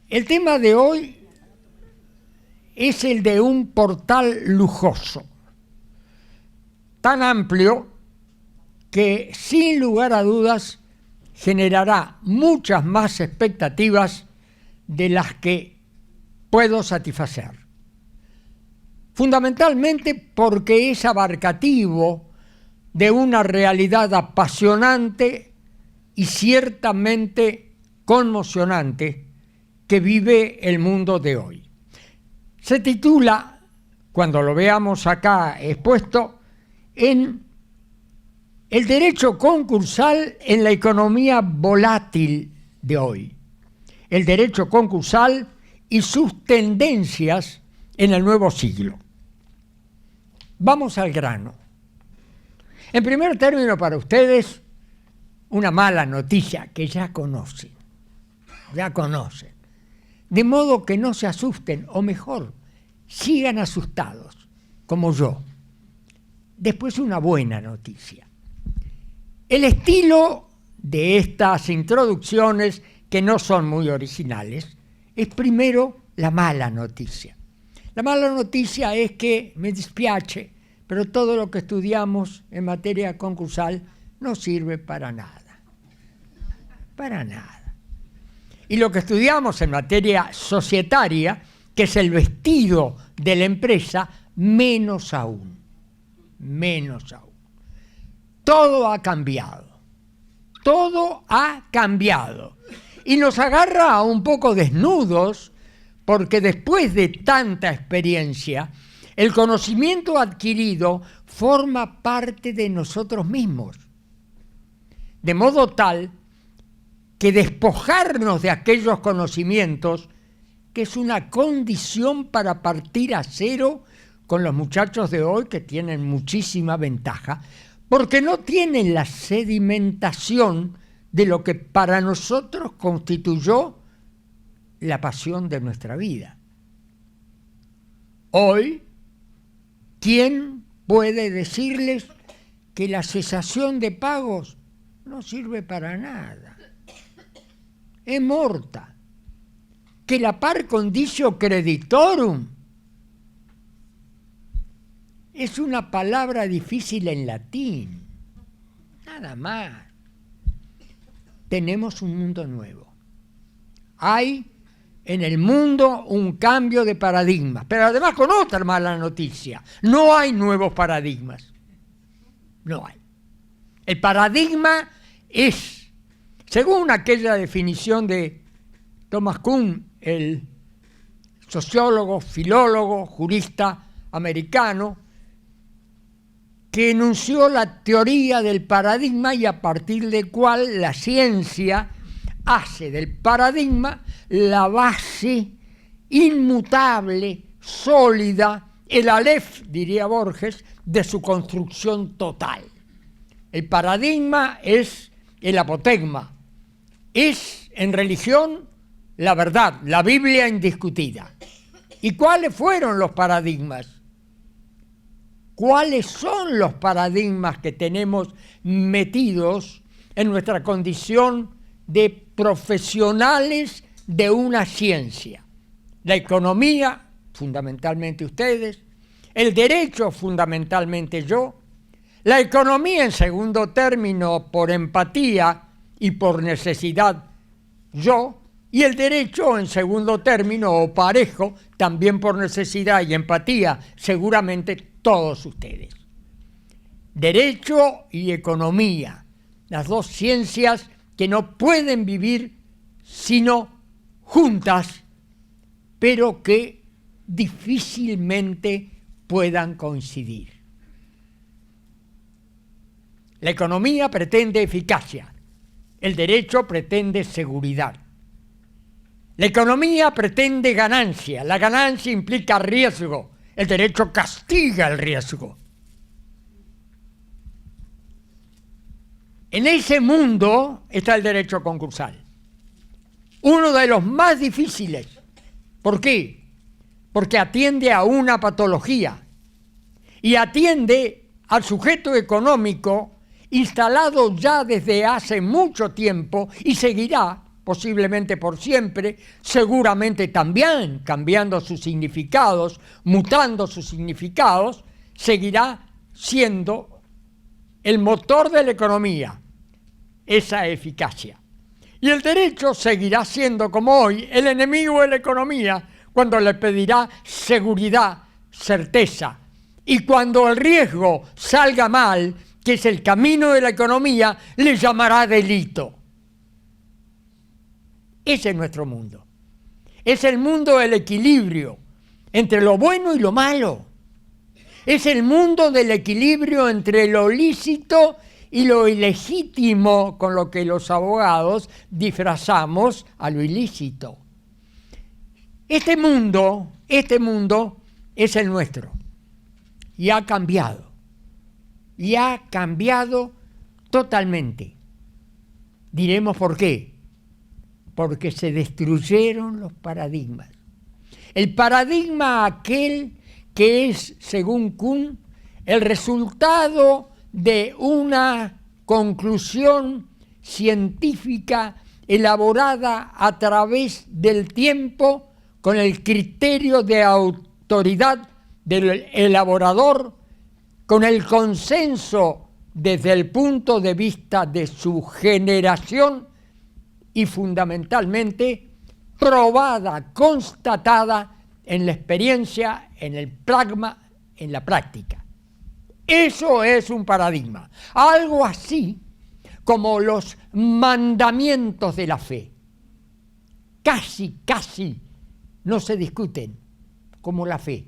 El tema de hoy es el de un portal lujoso, tan amplio que sin lugar a dudas generará muchas más expectativas de las que puedo satisfacer. Fundamentalmente porque es abarcativo de una realidad apasionante y ciertamente conmocionante que vive el mundo de hoy. Se titula, cuando lo veamos acá expuesto, en el derecho concursal en la economía volátil de hoy. El derecho concursal y sus tendencias en el nuevo siglo. Vamos al grano. En primer término, para ustedes, una mala noticia que ya conocen. De modo que no se asusten, o mejor, sigan asustados, como yo. Después una buena noticia. El estilo de estas introducciones, que no son muy originales, es primero la mala noticia. La mala noticia es que, me dispiace, pero todo lo que estudiamos en materia concursal no sirve para nada. Para nada. Y lo que estudiamos en materia societaria, que es el vestido de la empresa, menos aún. Menos aún. Todo ha cambiado. Todo ha cambiado. Y nos agarra un poco desnudos, porque después de tanta experiencia, el conocimiento adquirido forma parte de nosotros mismos. De modo tal que despojarnos de aquellos conocimientos, que es una condición para partir a cero con los muchachos de hoy, que tienen muchísima ventaja, porque no tienen la sedimentación de lo que para nosotros constituyó la pasión de nuestra vida. Hoy, ¿quién puede decirles que la cesación de pagos no sirve para nada? Es morta. Que la par condicio creditorum es una palabra difícil en latín. Nada más. Tenemos un mundo nuevo. Hay en el mundo un cambio de paradigmas, pero además con otra mala noticia. No hay nuevos paradigmas. No hay. El paradigma es, según aquella definición de Thomas Kuhn, el sociólogo, filólogo, jurista americano, que enunció la teoría del paradigma y a partir del cual la ciencia hace del paradigma la base inmutable, sólida, el aleph, diría Borges, de su construcción total. El paradigma es el apotegma, es en religión la verdad, la Biblia indiscutida. ¿Y cuáles fueron los paradigmas? ¿Cuáles son los paradigmas que tenemos metidos en nuestra condición de profesionales de una ciencia? La economía, fundamentalmente ustedes, el derecho, fundamentalmente yo, la economía en segundo término por empatía y por necesidad yo, y el derecho en segundo término o parejo, también por necesidad y empatía, seguramente todos ustedes. Derecho y economía, las dos ciencias que no pueden vivir sino juntas, pero que difícilmente puedan coincidir. La economía pretende eficacia, el derecho pretende seguridad. La economía pretende ganancia, la ganancia implica riesgo, el derecho castiga el riesgo. En ese mundo está el derecho concursal, uno de los más difíciles. ¿Por qué? Porque atiende a una patología y atiende al sujeto económico instalado ya desde hace mucho tiempo y seguirá posiblemente por siempre, seguramente también cambiando sus significados, mutando sus significados, seguirá siendo el motor de la economía, esa eficacia. Y el derecho seguirá siendo, como hoy, el enemigo de la economía cuando le pedirá seguridad, certeza. Y cuando el riesgo salga mal, que es el camino de la economía, le llamará delito. Ese es nuestro mundo. Es el mundo del equilibrio entre lo bueno y lo malo. Es el mundo del equilibrio entre lo lícito y lo ilegítimo, con lo que los abogados disfrazamos a lo ilícito. Este mundo es el nuestro. Y ha cambiado. Y ha cambiado totalmente. Diremos por qué. Porque se destruyeron los paradigmas. El paradigma aquel que es, según Kuhn, el resultado de una conclusión científica elaborada a través del tiempo con el criterio de autoridad del elaborador, con el consenso desde el punto de vista de su generación y fundamentalmente probada, constatada en la experiencia, en el pragma, en la práctica. Eso es un paradigma, algo así como los mandamientos de la fe. Casi no se discuten como la fe.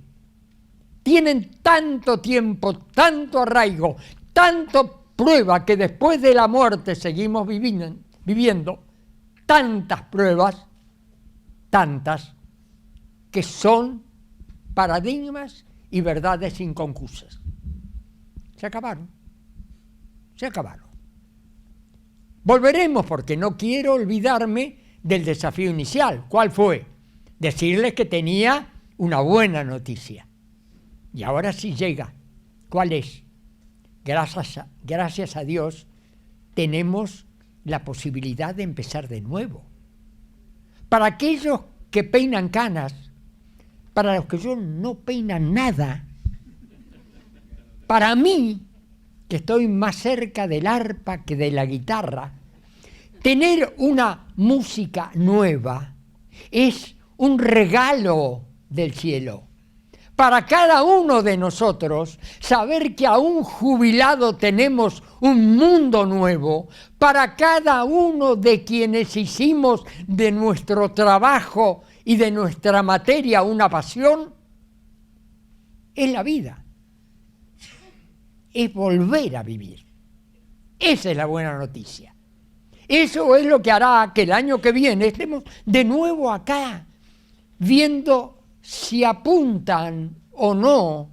Tienen tanto tiempo, tanto arraigo, tanto prueba que después de la muerte seguimos viviendo tantas pruebas, tantas, que son paradigmas y verdades inconclusas. Se acabaron. Volveremos porque no quiero olvidarme del desafío inicial. ¿Cuál fue? Decirles que tenía una buena noticia. Y ahora sí llega. ¿Cuál es? Gracias a Dios tenemos la posibilidad de empezar de nuevo. Para aquellos que peinan canas, para los que yo no peinan nada, para mí, que estoy más cerca del arpa que de la guitarra, tener una música nueva es un regalo del cielo. Para cada uno de nosotros, saber que a un jubilado tenemos un mundo nuevo, para cada uno de quienes hicimos de nuestro trabajo y de nuestra materia una pasión, es la vida. Es volver a vivir. Esa es la buena noticia. Eso es lo que hará que el año que viene estemos de nuevo acá, viendo si apuntan o no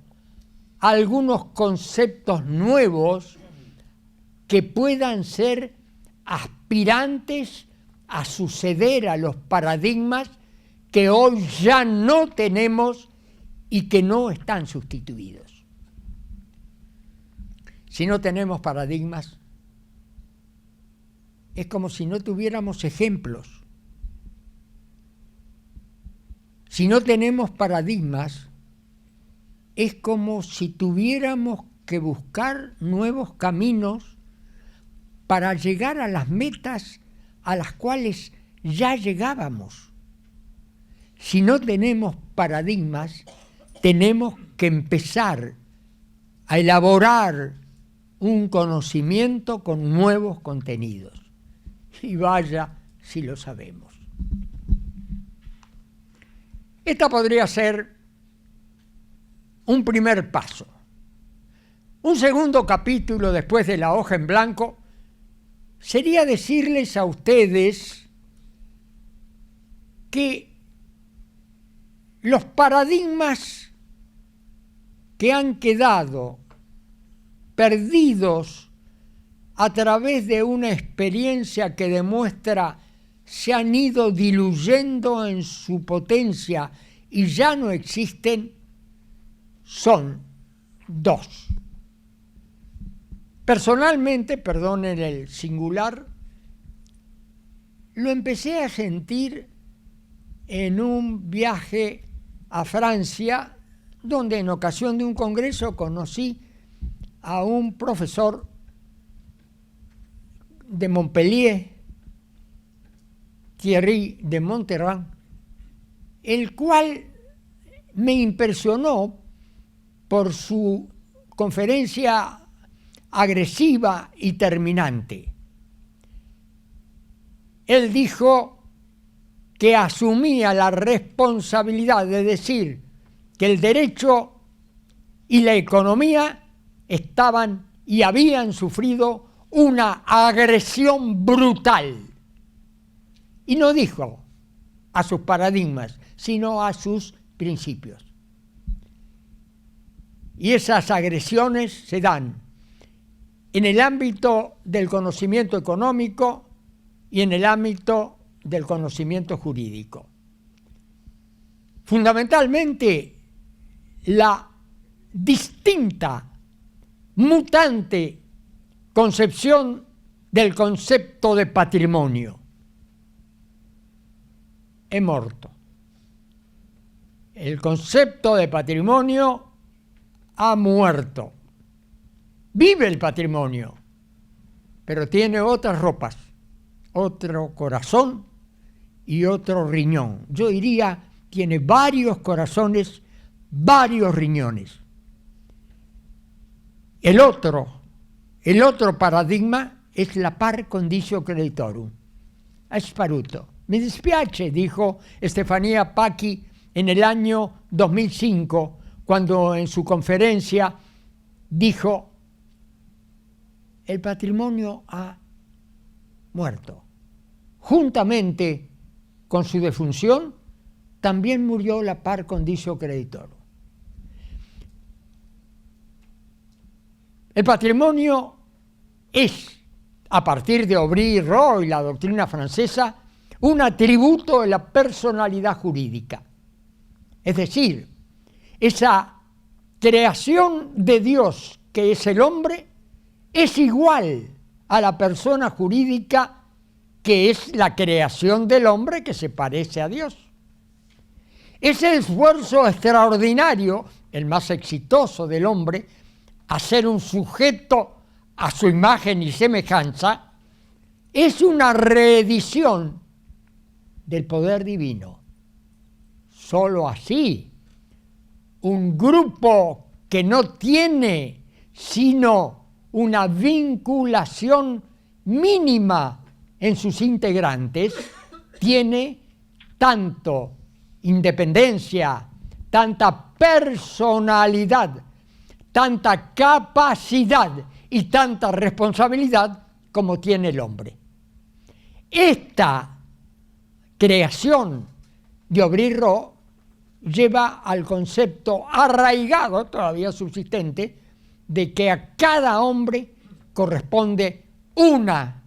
algunos conceptos nuevos que puedan ser aspirantes a suceder a los paradigmas que hoy ya no tenemos y que no están sustituidos. Si no tenemos paradigmas, es como si no tuviéramos ejemplos. Si no tenemos paradigmas, es como si tuviéramos que buscar nuevos caminos para llegar a las metas a las cuales ya llegábamos. Si no tenemos paradigmas, tenemos que empezar a elaborar un conocimiento con nuevos contenidos. Y vaya si lo sabemos. Esta podría ser un primer paso. Un segundo capítulo después de la hoja en blanco sería decirles a ustedes que los paradigmas que han quedado perdidos a través de una experiencia que demuestra se han ido diluyendo en su potencia y ya no existen, son dos. Personalmente, perdonen el singular, lo empecé a sentir en un viaje a Francia, donde en ocasión de un congreso conocí a un profesor de Montpellier, Thierry de Monterrand, el cual me impresionó por su conferencia agresiva y terminante. Él dijo que asumía la responsabilidad de decir que el derecho y la economía estaban y habían sufrido una agresión brutal. Y no dijo a sus paradigmas, sino a sus principios. Y esas agresiones se dan en el ámbito del conocimiento económico y en el ámbito del conocimiento jurídico. Fundamentalmente, la distinta, mutante concepción del concepto de patrimonio è morto. El concepto de patrimonio ha muerto. Vive el patrimonio, pero tiene otras ropas, otro corazón y otro riñón. Yo diría, tiene varios corazones, varios riñones. El otro paradigma es la par condicio creditorum. È sparuto. Mi dispiace, dijo Stefania Pacchi en el año 2005, cuando en su conferencia dijo: el patrimonio ha muerto. Juntamente con su defunción, también murió la par condicio creditorum. El patrimonio es, a partir de Aubry y Roy, la doctrina francesa, un atributo de la personalidad jurídica. Es decir, esa creación de Dios que es el hombre es igual a la persona jurídica que es la creación del hombre que se parece a Dios. Ese esfuerzo extraordinario, el más exitoso del hombre, a ser un sujeto a su imagen y semejanza, es una reedición del poder divino. Solo así, un grupo que no tiene sino una vinculación mínima en sus integrantes, tiene tanto independencia, tanta personalidad, tanta capacidad y tanta responsabilidad como tiene el hombre. Esta creación de Aubry-Roy lleva al concepto arraigado, todavía subsistente, de que a cada hombre corresponde una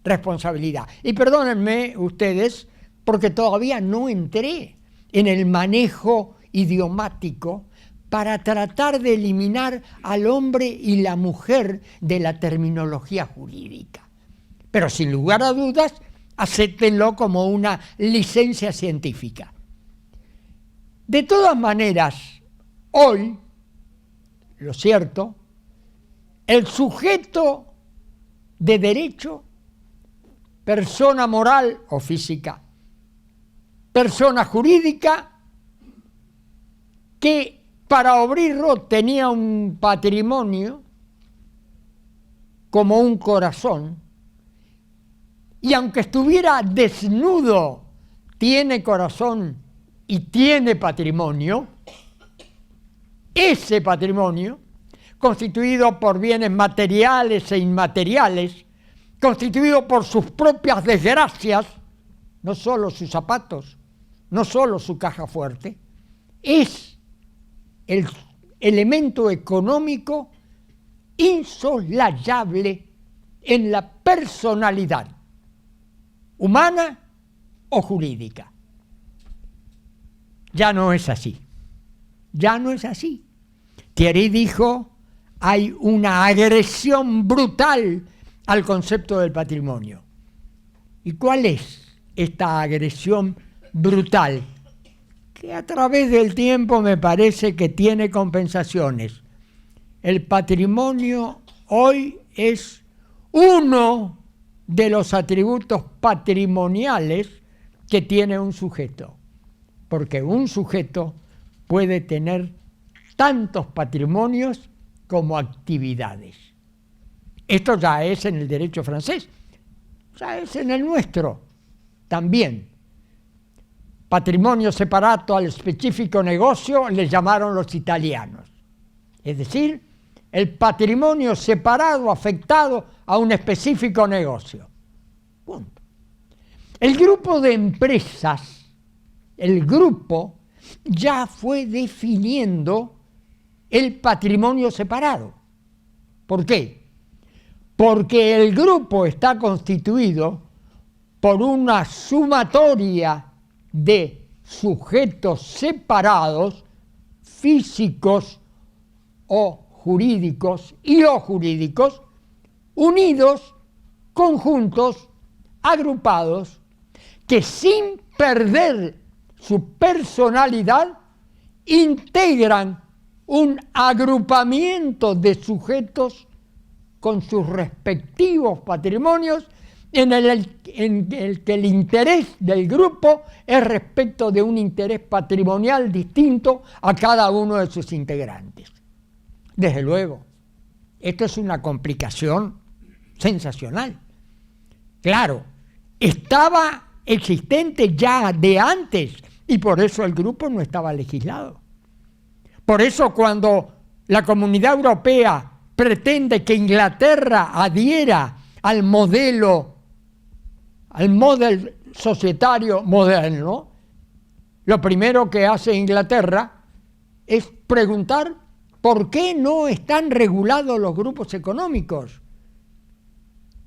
responsabilidad. Y perdónenme ustedes, porque todavía no entré en el manejo idiomático para tratar de eliminar al hombre y la mujer de la terminología jurídica. Pero sin lugar a dudas, acéptenlo como una licencia científica. De todas maneras, hoy, lo cierto, el sujeto de derecho, persona moral o física, persona jurídica, que para Aubry-Roy tenía un patrimonio como un corazón, y aunque estuviera desnudo, tiene corazón y tiene patrimonio. Ese patrimonio, constituido por bienes materiales e inmateriales, constituido por sus propias desgracias, no solo sus zapatos, no solo su caja fuerte, es el elemento económico insoslayable en la personalidad humana o jurídica. Ya no es así. Ya no es así. Thierry dijo, hay una agresión brutal al concepto del patrimonio. ¿Y cuál es esta agresión brutal? Que a través del tiempo me parece que tiene compensaciones. El patrimonio hoy es uno de los atributos patrimoniales que tiene un sujeto, porque un sujeto puede tener tantos patrimonios como actividades. Esto ya es en el derecho francés, ya es en el nuestro también. Patrimonio separato al específico negocio le llamaron los italianos. Es decir, el patrimonio separado, afectado a un específico negocio. Punto. El grupo de empresas, el grupo, ya fue definiendo el patrimonio separado. ¿Por qué? Porque el grupo está constituido por una sumatoria de sujetos separados, físicos o jurídicos y o jurídicos, unidos, conjuntos, agrupados, que sin perder su personalidad integran un agrupamiento de sujetos con sus respectivos patrimonios en el que el interés del grupo es respecto de un interés patrimonial distinto a cada uno de sus integrantes. Desde luego, esto es una complicación sensacional. Claro, estaba existente ya de antes y por eso el grupo no estaba legislado. Por eso cuando la Comunidad Europea pretende que Inglaterra adhiera al modelo societario moderno, lo primero que hace Inglaterra es preguntar por qué no están regulados los grupos económicos.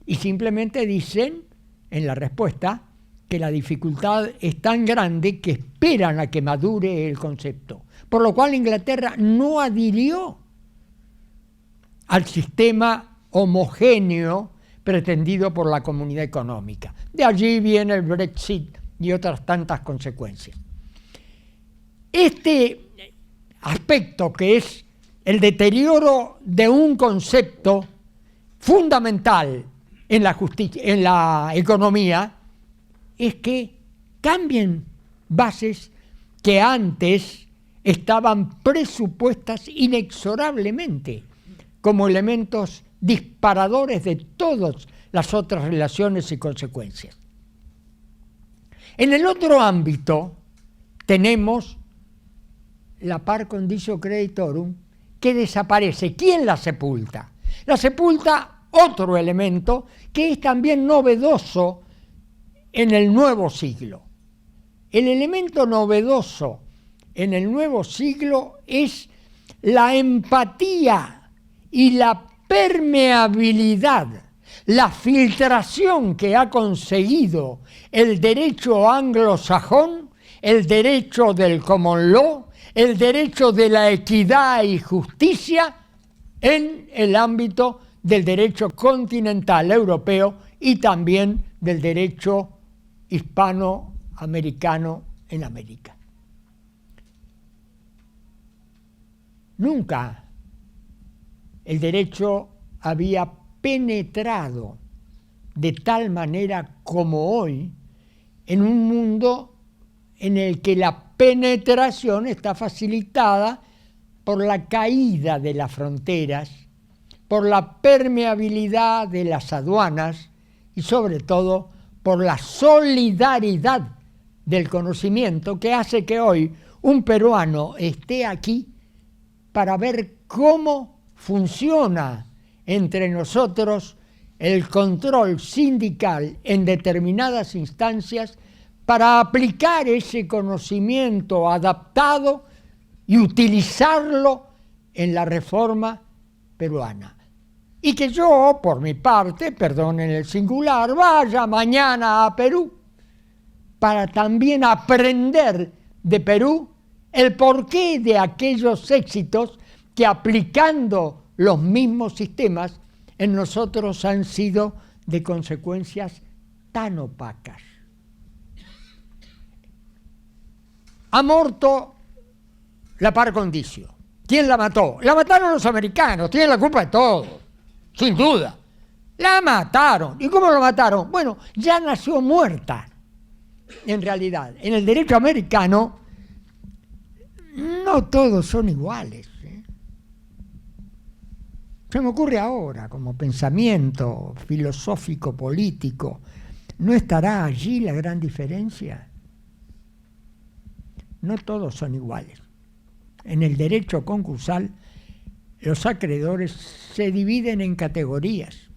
Y simplemente dicen en la respuesta que la dificultad es tan grande que esperan a que madure el concepto. Por lo cual Inglaterra no adhirió al sistema homogéneo pretendido por la Comunidad Económica. De allí viene el Brexit y otras tantas consecuencias. Este aspecto, que es el deterioro de un concepto fundamental en la justicia, en la economía, es que cambien bases que antes estaban presupuestas inexorablemente como elementos disparadores de todas las otras relaciones y consecuencias. En el otro ámbito tenemos la par condicio creditorum, que desaparece. ¿Quién la sepulta? La sepulta otro elemento que es también novedoso en el nuevo siglo. El elemento novedoso en el nuevo siglo es la empatía y la permeabilidad, la filtración que ha conseguido el derecho anglosajón, el derecho del common law, el derecho de la equidad y justicia en el ámbito del derecho continental europeo y también del derecho hispanoamericano en América. Nunca el derecho había penetrado de tal manera como hoy en un mundo en el que la penetración está facilitada por la caída de las fronteras, por la permeabilidad de las aduanas y sobre todo por la solidaridad del conocimiento que hace que hoy un peruano esté aquí para ver cómo funciona entre nosotros el control sindical en determinadas instancias para aplicar ese conocimiento adaptado y utilizarlo en la reforma peruana. Y que yo, por mi parte, perdonen el singular, vaya mañana a Perú para también aprender de Perú el porqué de aquellos éxitos que aplicando los mismos sistemas en nosotros han sido de consecuencias tan opacas. Ha muerto la par condicio. ¿Quién la mató? La mataron los americanos, tienen la culpa de todo, sin duda. La mataron. ¿Y cómo la mataron? Bueno, ya nació muerta, en realidad. En el derecho americano, no todos son iguales. Se me ocurre ahora, como pensamiento filosófico, político, ¿no estará allí la gran diferencia? No todos son iguales. En el derecho concursal, los acreedores se dividen en categorías.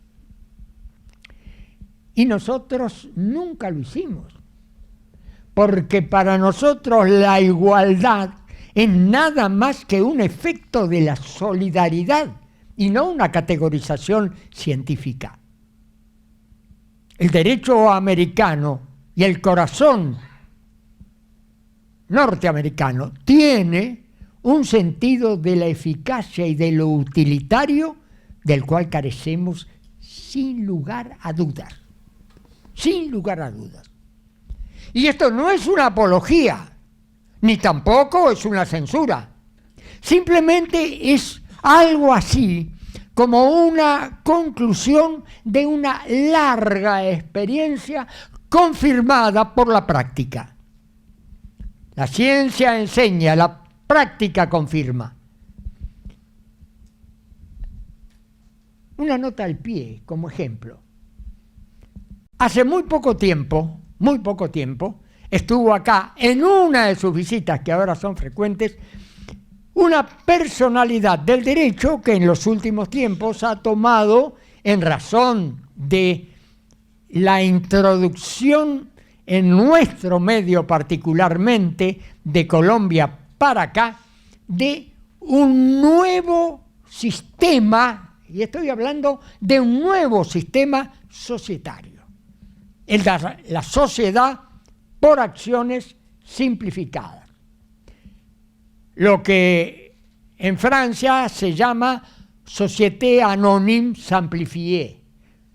Y nosotros nunca lo hicimos. Porque para nosotros la igualdad es nada más que un efecto de la solidaridad y no una categorización científica. El derecho americano y el corazón norteamericano tiene un sentido de la eficacia y de lo utilitario del cual carecemos sin lugar a dudas. Sin lugar a dudas. Y esto no es una apología, ni tampoco es una censura. Simplemente es algo así como una conclusión de una larga experiencia confirmada por la práctica. La ciencia enseña, la práctica confirma. Una nota al pie como ejemplo. Hace muy poco tiempo, estuvo acá en una de sus visitas, que ahora son frecuentes, una personalidad del derecho que en los últimos tiempos ha tomado, en razón de la introducción en nuestro medio particularmente, de Colombia para acá, de un nuevo sistema, y estoy hablando de un nuevo sistema societario, la sociedad por acciones simplificadas. Lo que en Francia se llama Société Anonyme Simplifiée,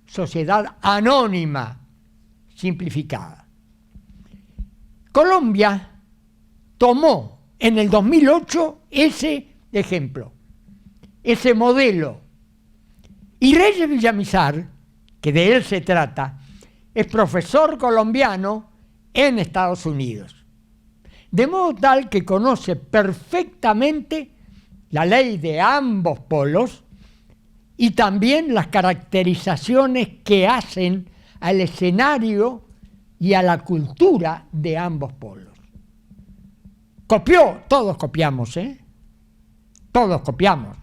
sociedad anónima simplificada. Colombia tomó en el 2008 ese ejemplo, ese modelo. Y Reyes Villamizar, que de él se trata, es profesor colombiano en Estados Unidos. De modo tal que conoce perfectamente la ley de ambos polos y también las caracterizaciones que hacen al escenario y a la cultura de ambos polos. Copió, todos copiamos, Todos copiamos.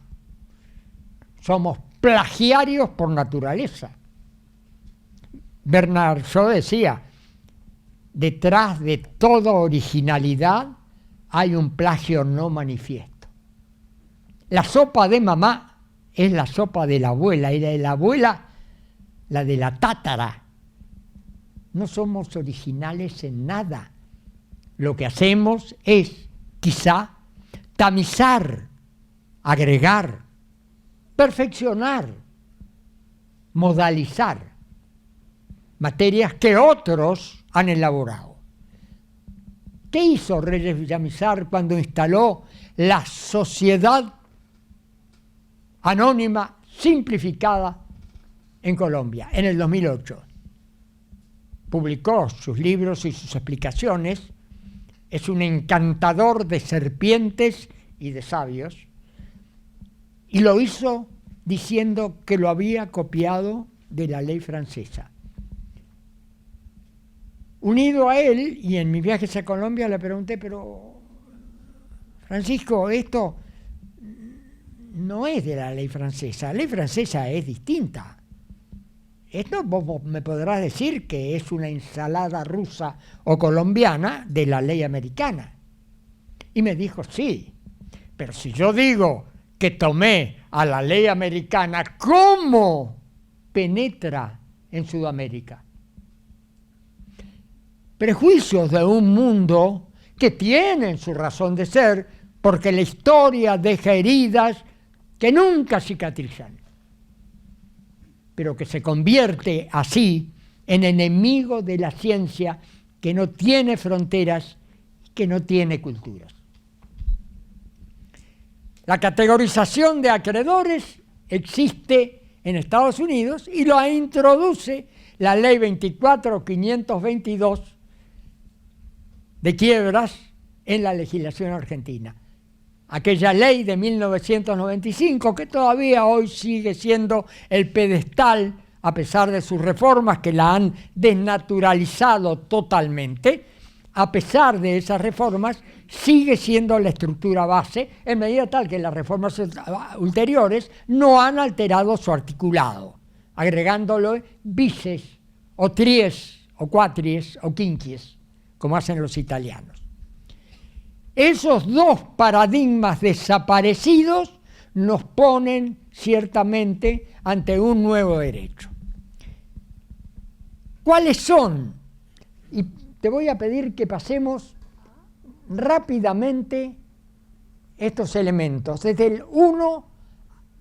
Somos plagiarios por naturaleza. Bernard Shaw decía, detrás de toda originalidad hay un plagio no manifiesto. La sopa de mamá es la sopa de la abuela, y la de la abuela, la de la tátara. No somos originales en nada. Lo que hacemos es, quizá, tamizar, agregar, perfeccionar, modalizar materias que otros han elaborado. ¿Qué hizo Reyes Villamizar cuando instaló la sociedad anónima simplificada en Colombia en el 2008? Publicó sus libros y sus explicaciones. Es un encantador de serpientes y de sabios. Y lo hizo diciendo que lo había copiado de la ley francesa. Unido a él, y en mis viajes a Colombia le pregunté, pero Francisco, esto no es de la ley francesa. La ley francesa es distinta. Esto vos me podrás decir que es una ensalada rusa o colombiana de la ley americana. Y me dijo, sí, pero si yo digo que tomé a la ley americana, ¿cómo penetra en Sudamérica? Prejuicios de un mundo que tienen su razón de ser, porque la historia deja heridas que nunca cicatrizan, pero que se convierte así en enemigo de la ciencia que no tiene fronteras, que no tiene culturas. La categorización de acreedores existe en Estados Unidos y lo introduce la Ley 24.522 de quiebras en la legislación argentina. Aquella ley de 1995 que todavía hoy sigue siendo el pedestal, a pesar de sus reformas que la han desnaturalizado totalmente, a pesar de esas reformas, sigue siendo la estructura base, en medida tal que las reformas ulteriores no han alterado su articulado, agregándole bises, o tries, o quatries, o quinquies, como hacen los italianos. Esos dos paradigmas desaparecidos nos ponen ciertamente ante un nuevo derecho. ¿Cuáles son? Y te voy a pedir que pasemos rápidamente estos elementos, desde el 1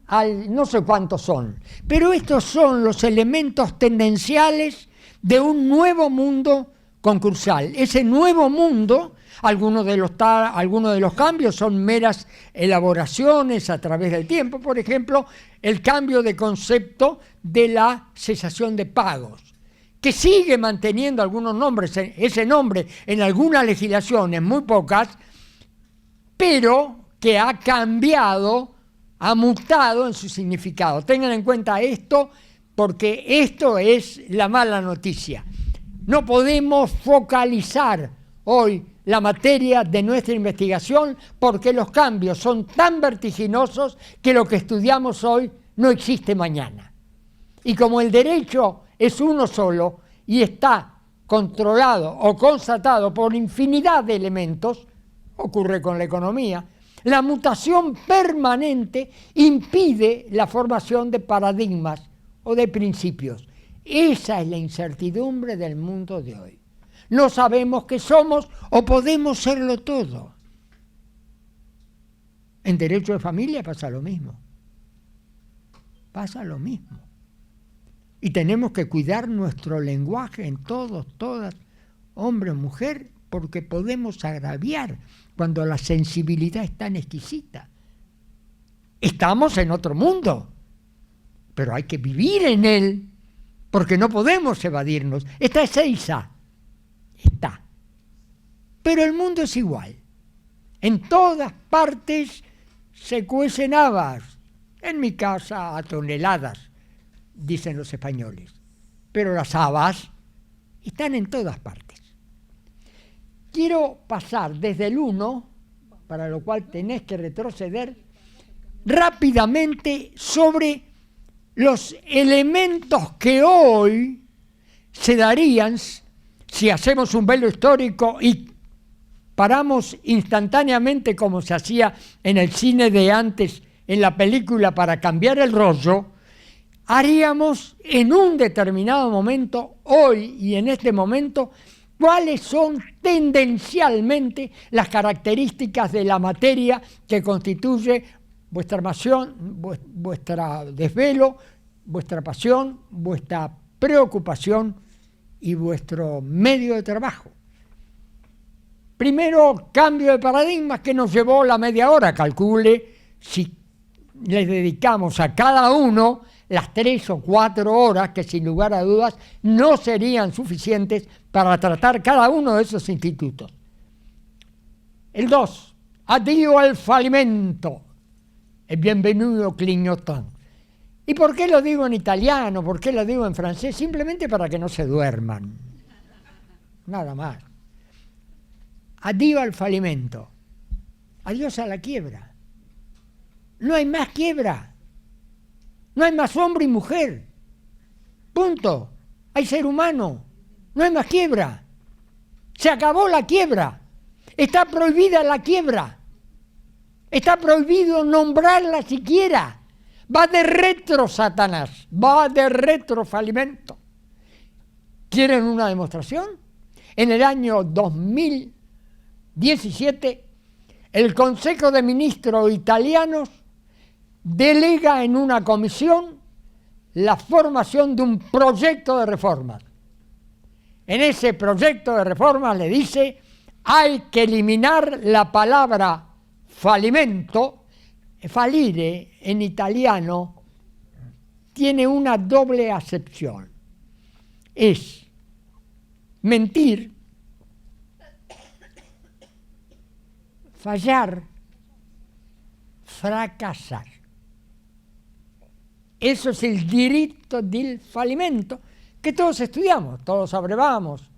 al no sé cuántos son, pero estos son los elementos tendenciales de un nuevo mundo concursal. Ese nuevo mundo, algunos de los cambios son meras elaboraciones a través del tiempo, por ejemplo, el cambio de concepto de la cesación de pagos, que sigue manteniendo algunos nombres, ese nombre en algunas legislaciones, muy pocas, pero que ha cambiado, ha mutado en su significado. Tengan en cuenta esto, porque esto es la mala noticia. No podemos focalizar hoy la materia de nuestra investigación porque los cambios son tan vertiginosos que lo que estudiamos hoy no existe mañana. Y como el derecho es uno solo y está controlado o constatado por infinidad de elementos, ocurre con la economía, la mutación permanente impide la formación de paradigmas o de principios. Esa es la incertidumbre del mundo de hoy. No sabemos qué somos o podemos serlo todo. En derecho de familia pasa lo mismo. Pasa lo mismo. Y tenemos que cuidar nuestro lenguaje en todos, todas, hombre o mujer, porque podemos agraviar cuando la sensibilidad es tan exquisita. Estamos en otro mundo, pero hay que vivir en él, porque no podemos evadirnos. Esta es Ezeiza, está. Pero el mundo es igual. En todas partes se cuecen habas. En mi casa a toneladas, dicen los españoles. Pero las habas están en todas partes. Quiero pasar desde el 1, para lo cual tenés que retroceder, rápidamente sobre los elementos que hoy se darían si hacemos un velo histórico y paramos instantáneamente como se hacía en el cine de antes, en la película para cambiar el rollo, haríamos en un determinado momento, hoy y en este momento, cuáles son tendencialmente las características de la materia que constituye vuestra armación, vuestra desvelo, vuestra pasión, vuestra preocupación y vuestro medio de trabajo. Primero, cambio de paradigmas que nos llevó la media hora. Calcule si les dedicamos a cada uno las 3 o 4 horas que sin lugar a dudas no serían suficientes para tratar cada uno de esos institutos. El 2, addio al fallimento e bienvenido clignotant. ¿Y por qué lo digo en italiano? ¿Por qué lo digo en francés? Simplemente para que no se duerman. Nada más. Addio al fallimento. Adiós a la quiebra. No hay más quiebra. No hay más hombre y mujer. Punto. Hay ser humano. No hay más quiebra. Se acabó la quiebra. Está prohibida la quiebra. Está prohibido nombrarla siquiera. Va de retro Satanás. Va de retro fallimento. ¿Quieren una demostración? En el año 2017, el Consejo de Ministros italianos delega en una comisión la formación de un proyecto de reformas. en ese proyecto de reforma le dice: hay que eliminar la palabra fallimento. Fallire en italiano tiene una doble acepción. Es mentir, fallar, fracasar. Eso es el diritto del fallimento que todos estudiamos, todos abrevamos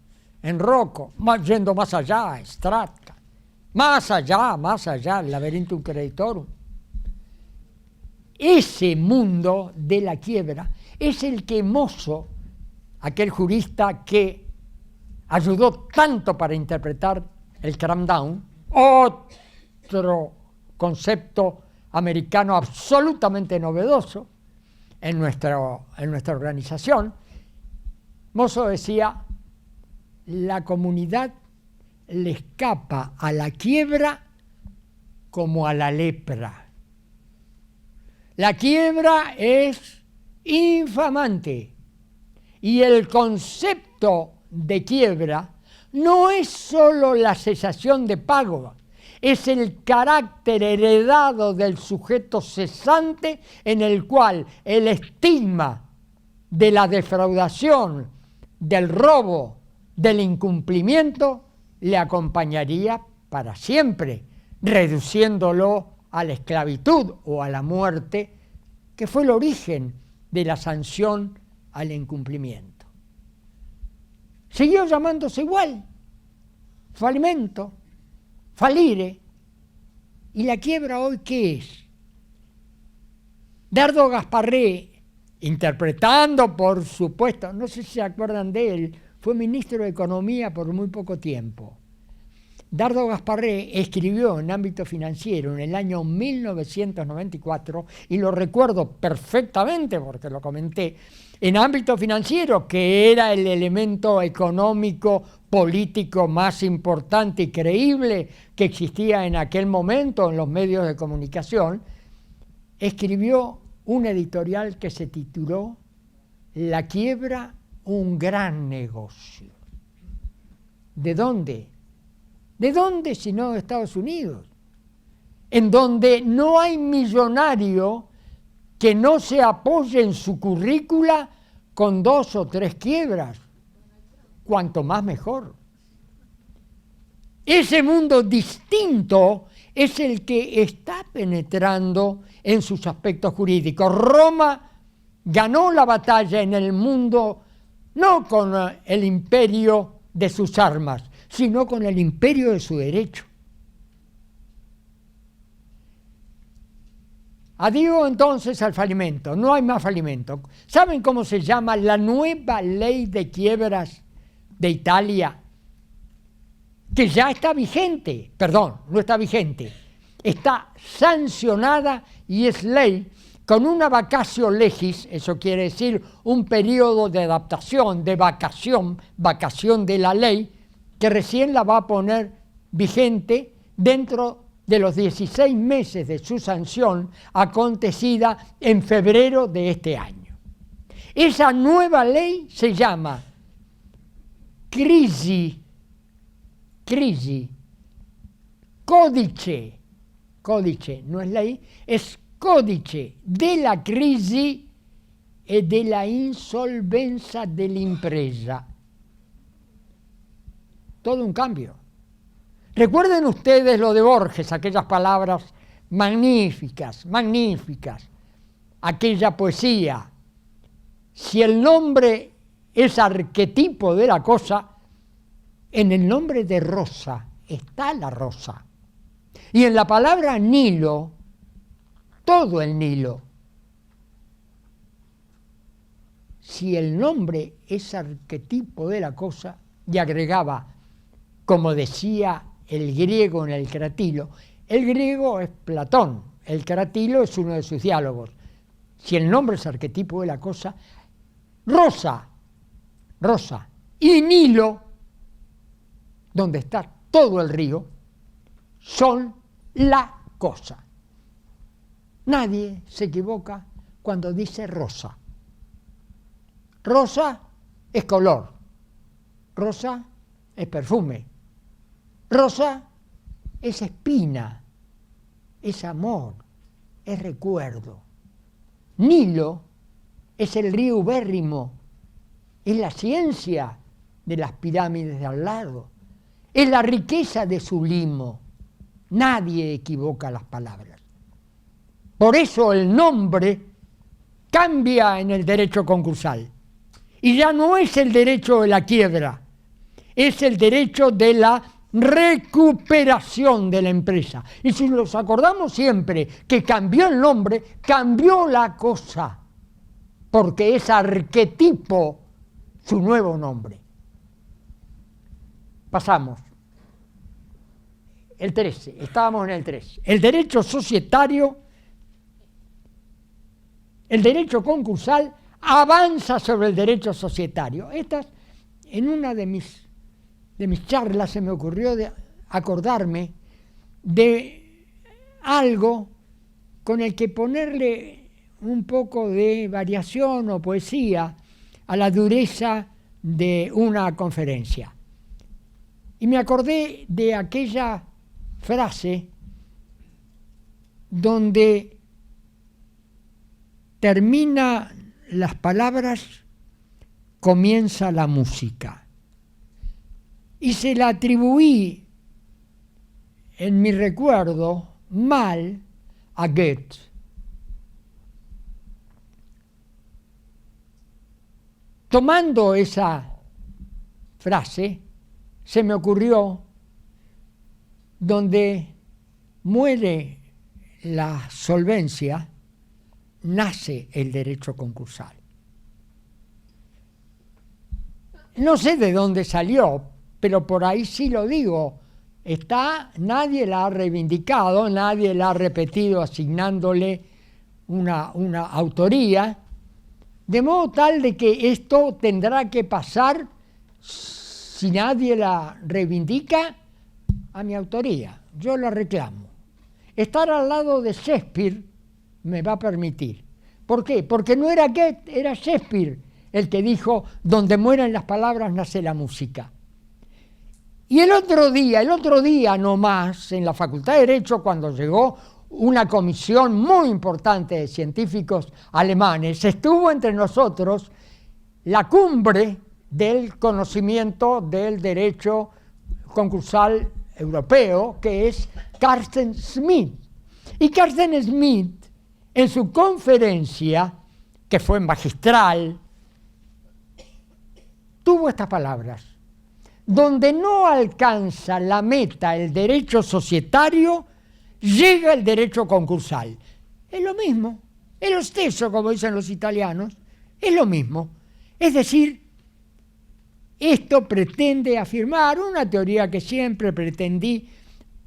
en Rocco, yendo más allá, Stracca, más allá, el Laberinthum Creditorum. Ese mundo de la quiebra es el que Mosso, aquel jurista que ayudó tanto para interpretar el cram-down, otro concepto americano absolutamente novedoso en nuestra organización. Mosso decía: la comunidad le escapa a la quiebra como a la lepra. La quiebra es infamante y el concepto de quiebra no es solo la cesación de pago, es el carácter heredado del sujeto cesante en el cual el estigma de la defraudación, del robo, del incumplimiento le acompañaría para siempre, reduciéndolo a la esclavitud o a la muerte, que fue el origen de la sanción al incumplimiento. Siguió llamándose igual: fallimento, fallire. ¿Y la quiebra hoy qué es? Dardo Gasparré, interpretando, por supuesto, no sé si se acuerdan de él, fue ministro de Economía por muy poco tiempo. Dardo Gasparré escribió en Ámbito Financiero en el año 1994, y lo recuerdo perfectamente porque lo comenté, en Ámbito Financiero, que era el elemento económico político más importante y creíble que existía en aquel momento en los medios de comunicación, escribió un editorial que se tituló La quiebra, un gran negocio. ¿De dónde? ¿De dónde si no de Estados Unidos? En donde no hay millonario que no se apoye en su currícula con 2 o 3 quiebras. Cuanto más mejor. Ese mundo distinto es el que está penetrando en sus aspectos jurídicos. Roma ganó la batalla en el mundo no con el imperio de sus armas, sino con el imperio de su derecho. Adiós entonces al fallimento, no hay más fallimento. ¿Saben cómo se llama la nueva ley de quiebras de Italia? Que ya está vigente, perdón, no está vigente, está sancionada y es ley con una vacatio legis, eso quiere decir un periodo de adaptación, de vacación de la ley, que recién la va a poner vigente dentro de los 16 meses de su sanción, acontecida en febrero de este año. Esa nueva ley se llama crisi, codice, no es ley, es codice della crisi e della insolvenza dell'impresa. Todo un cambio. Recuerden ustedes lo de Borges, aquellas palabras magníficas, aquella poesía. Si el nombre es arquetipo de la cosa, en el nombre de rosa está la rosa. Y en la palabra Nilo, todo el Nilo. Si el nombre es arquetipo de la cosa, y agregaba, como decía el griego en el Cratilo, el griego es Platón, el Cratilo es uno de sus diálogos. Si el nombre es arquetipo de la cosa, rosa, y Nilo, donde está todo el río, son la cosa. Nadie se equivoca cuando dice rosa. Rosa es color, Rosa es perfume. Rosa es espina, es amor, es recuerdo. Nilo es el río ubérrimo, es la ciencia de las pirámides de al lado, es la riqueza de su limo. Nadie equivoca las palabras. Por eso el nombre cambia en el derecho concursal. Y ya no es el derecho de la quiebra, es el derecho de la recuperación de la empresa. Y si nos acordamos siempre que cambió el nombre, cambió la cosa, porque es arquetipo su nuevo nombre. Pasamos. El 13, estábamos en el 13. El derecho societario, el derecho concursal avanza sobre el derecho societario. En una de mis charlas se me ocurrió acordarme de algo con el que ponerle un poco de variación o poesía a la dureza de una conferencia. Y me acordé de aquella frase donde termina las palabras, comienza la música. Y se la atribuí en mi recuerdo mal a Goethe. Tomando esa frase, se me ocurrió, donde muere la solvencia, nace el derecho concursal. No sé de dónde salió, pero por ahí sí lo digo. Nadie la ha reivindicado, nadie la ha repetido asignándole una autoría, de modo tal de que esto tendrá que pasar, si nadie la reivindica, a mi autoría. Yo la reclamo. Estar al lado de Shakespeare me va a permitir. ¿Por qué? Porque no era Goethe, era Shakespeare el que dijo, donde mueran las palabras nace la música. Y el otro día nomás, en la Facultad de Derecho, cuando llegó una comisión muy importante de científicos alemanes, estuvo entre nosotros la cumbre del conocimiento del derecho concursal europeo, que es Carsten Smith. Y Carsten Smith, en su conferencia, que fue magistral, tuvo estas palabras: donde no alcanza la meta el derecho societario, llega el derecho concursal. Es lo mismo, es lo stesso, como dicen los italianos, es lo mismo. Es decir, esto pretende afirmar una teoría que siempre pretendí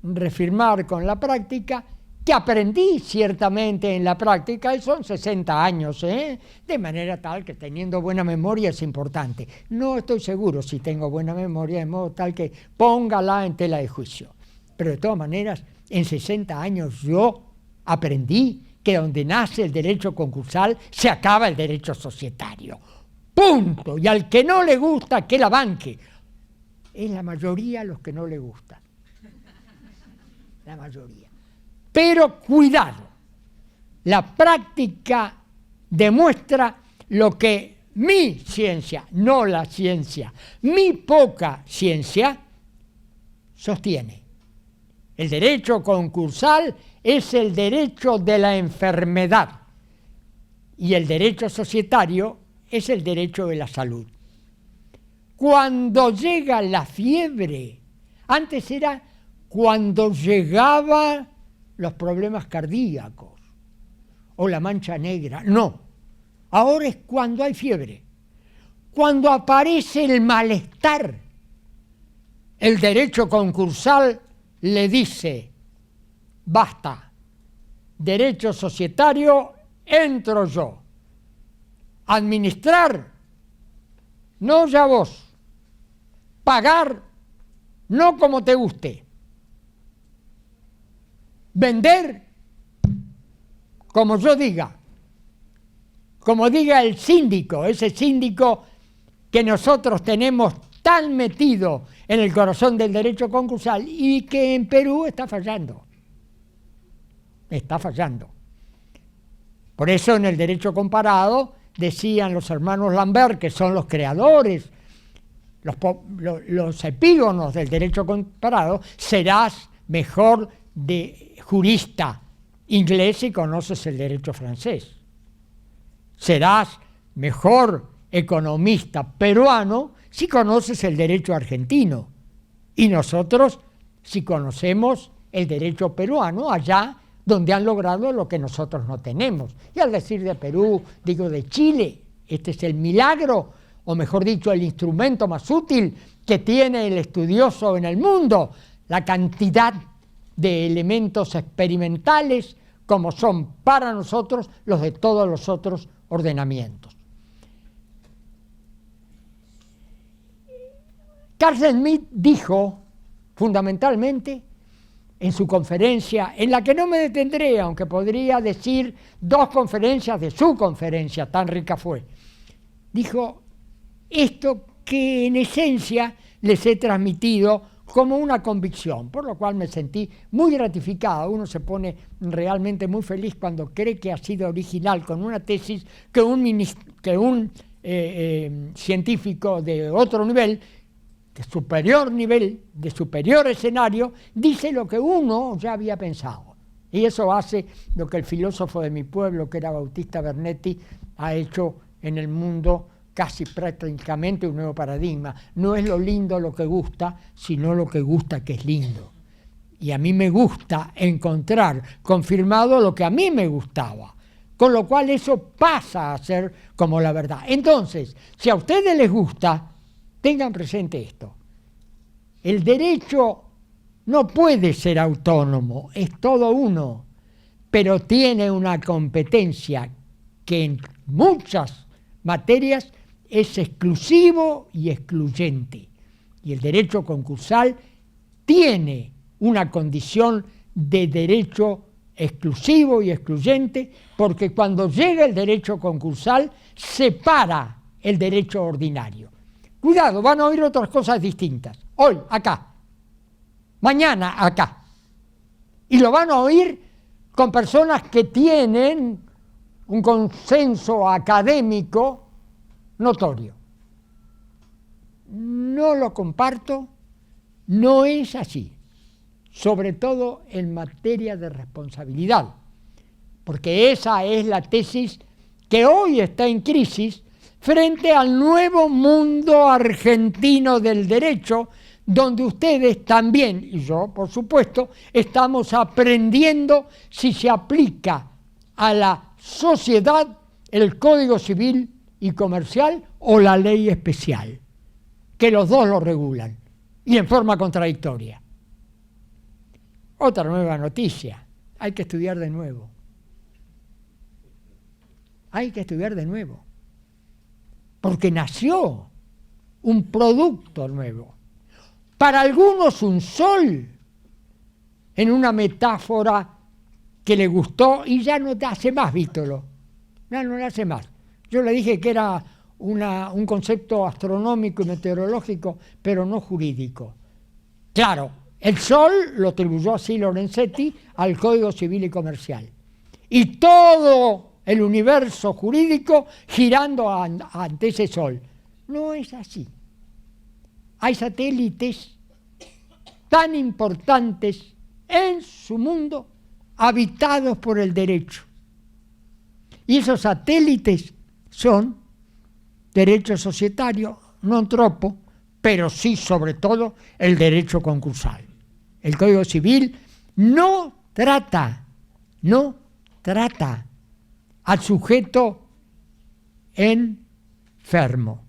reafirmar con la práctica, que aprendí ciertamente en la práctica, y son 60 años, de manera tal que teniendo buena memoria es importante. No estoy seguro si tengo buena memoria, de modo tal que póngala en tela de juicio. Pero de todas maneras, en 60 años yo aprendí que donde nace el derecho concursal se acaba el derecho societario. Punto. Y al que no le gusta, que la banque. Es la mayoría los que no le gustan. La mayoría. Pero cuidado, la práctica demuestra lo que mi ciencia, no la ciencia, mi poca ciencia, sostiene. El derecho concursal es el derecho de la enfermedad y el derecho societario es el derecho de la salud. Cuando llega la fiebre, antes era cuando llegaban los problemas cardíacos o la mancha negra, no. Ahora es cuando hay fiebre, cuando aparece el malestar. El derecho concursal le dice, basta, derecho societario, entro yo. Administrar, no ya vos. Pagar, no como te guste. Vender, como yo diga. Como diga el síndico, ese síndico que nosotros tenemos tan metido en el corazón del derecho concursal y que en Perú está fallando. Está fallando. Por eso en el derecho comparado decían los hermanos Lambert, que son los creadores, los epígonos del derecho comparado: serás mejor de jurista inglés si conoces el derecho francés. Serás mejor economista peruano si conoces el derecho argentino. Y nosotros si conocemos el derecho peruano allá donde han logrado lo que nosotros no tenemos. Y al decir de Perú, digo de Chile. Este es el milagro, o mejor dicho, el instrumento más útil que tiene el estudioso en el mundo: la cantidad de elementos experimentales como son para nosotros los de todos los otros ordenamientos. Carl Schmitt dijo, fundamentalmente, en su conferencia, en la que no me detendré, aunque podría decir 2 conferencias de su conferencia, tan rica fue, dijo esto que en esencia les he transmitido como una convicción, por lo cual me sentí muy gratificado. Uno se pone realmente muy feliz cuando cree que ha sido original con una tesis que un científico de otro nivel, de superior escenario, dice lo que uno ya había pensado. Y eso hace lo que el filósofo de mi pueblo, que era Bautista Bernetti, ha hecho en el mundo casi prácticamente un nuevo paradigma. No es lo lindo lo que gusta, sino lo que gusta que es lindo. Y a mí me gusta encontrar confirmado lo que a mí me gustaba, con lo cual eso pasa a ser como la verdad. Entonces, si a ustedes les gusta, tengan presente esto: el derecho no puede ser autónomo, es todo uno, pero tiene una competencia que en muchas materias es exclusivo y excluyente. Y el derecho concursal tiene una condición de derecho exclusivo y excluyente, porque cuando llega el derecho concursal separa el derecho ordinario. Cuidado, van a oír otras cosas distintas. Hoy, acá. Mañana, acá. Y lo van a oír con personas que tienen un consenso académico notorio. No lo comparto, no es así. Sobre todo en materia de responsabilidad. Porque esa es la tesis que hoy está en crisis frente al nuevo mundo argentino del derecho, donde ustedes también, y yo por supuesto, estamos aprendiendo si se aplica a la sociedad el Código Civil y Comercial o la ley especial, que los dos lo regulan, y en forma contradictoria. Otra nueva noticia: hay que estudiar de nuevo. Hay que estudiar de nuevo. Porque nació un producto nuevo. Para algunos un sol, en una metáfora que le gustó y ya no te hace más, Vítolo. No le hace más. Yo le dije que era un concepto astronómico y meteorológico, pero no jurídico. Claro, el sol lo atribuyó así Lorenzetti al Código Civil y Comercial. Y todo el universo jurídico girando ante ese sol. No es así. Hay satélites tan importantes en su mundo habitados por el derecho. Y esos satélites son derecho societario, non troppo, pero sí sobre todo el derecho concursal. El Código Civil no trata al sujeto enfermo,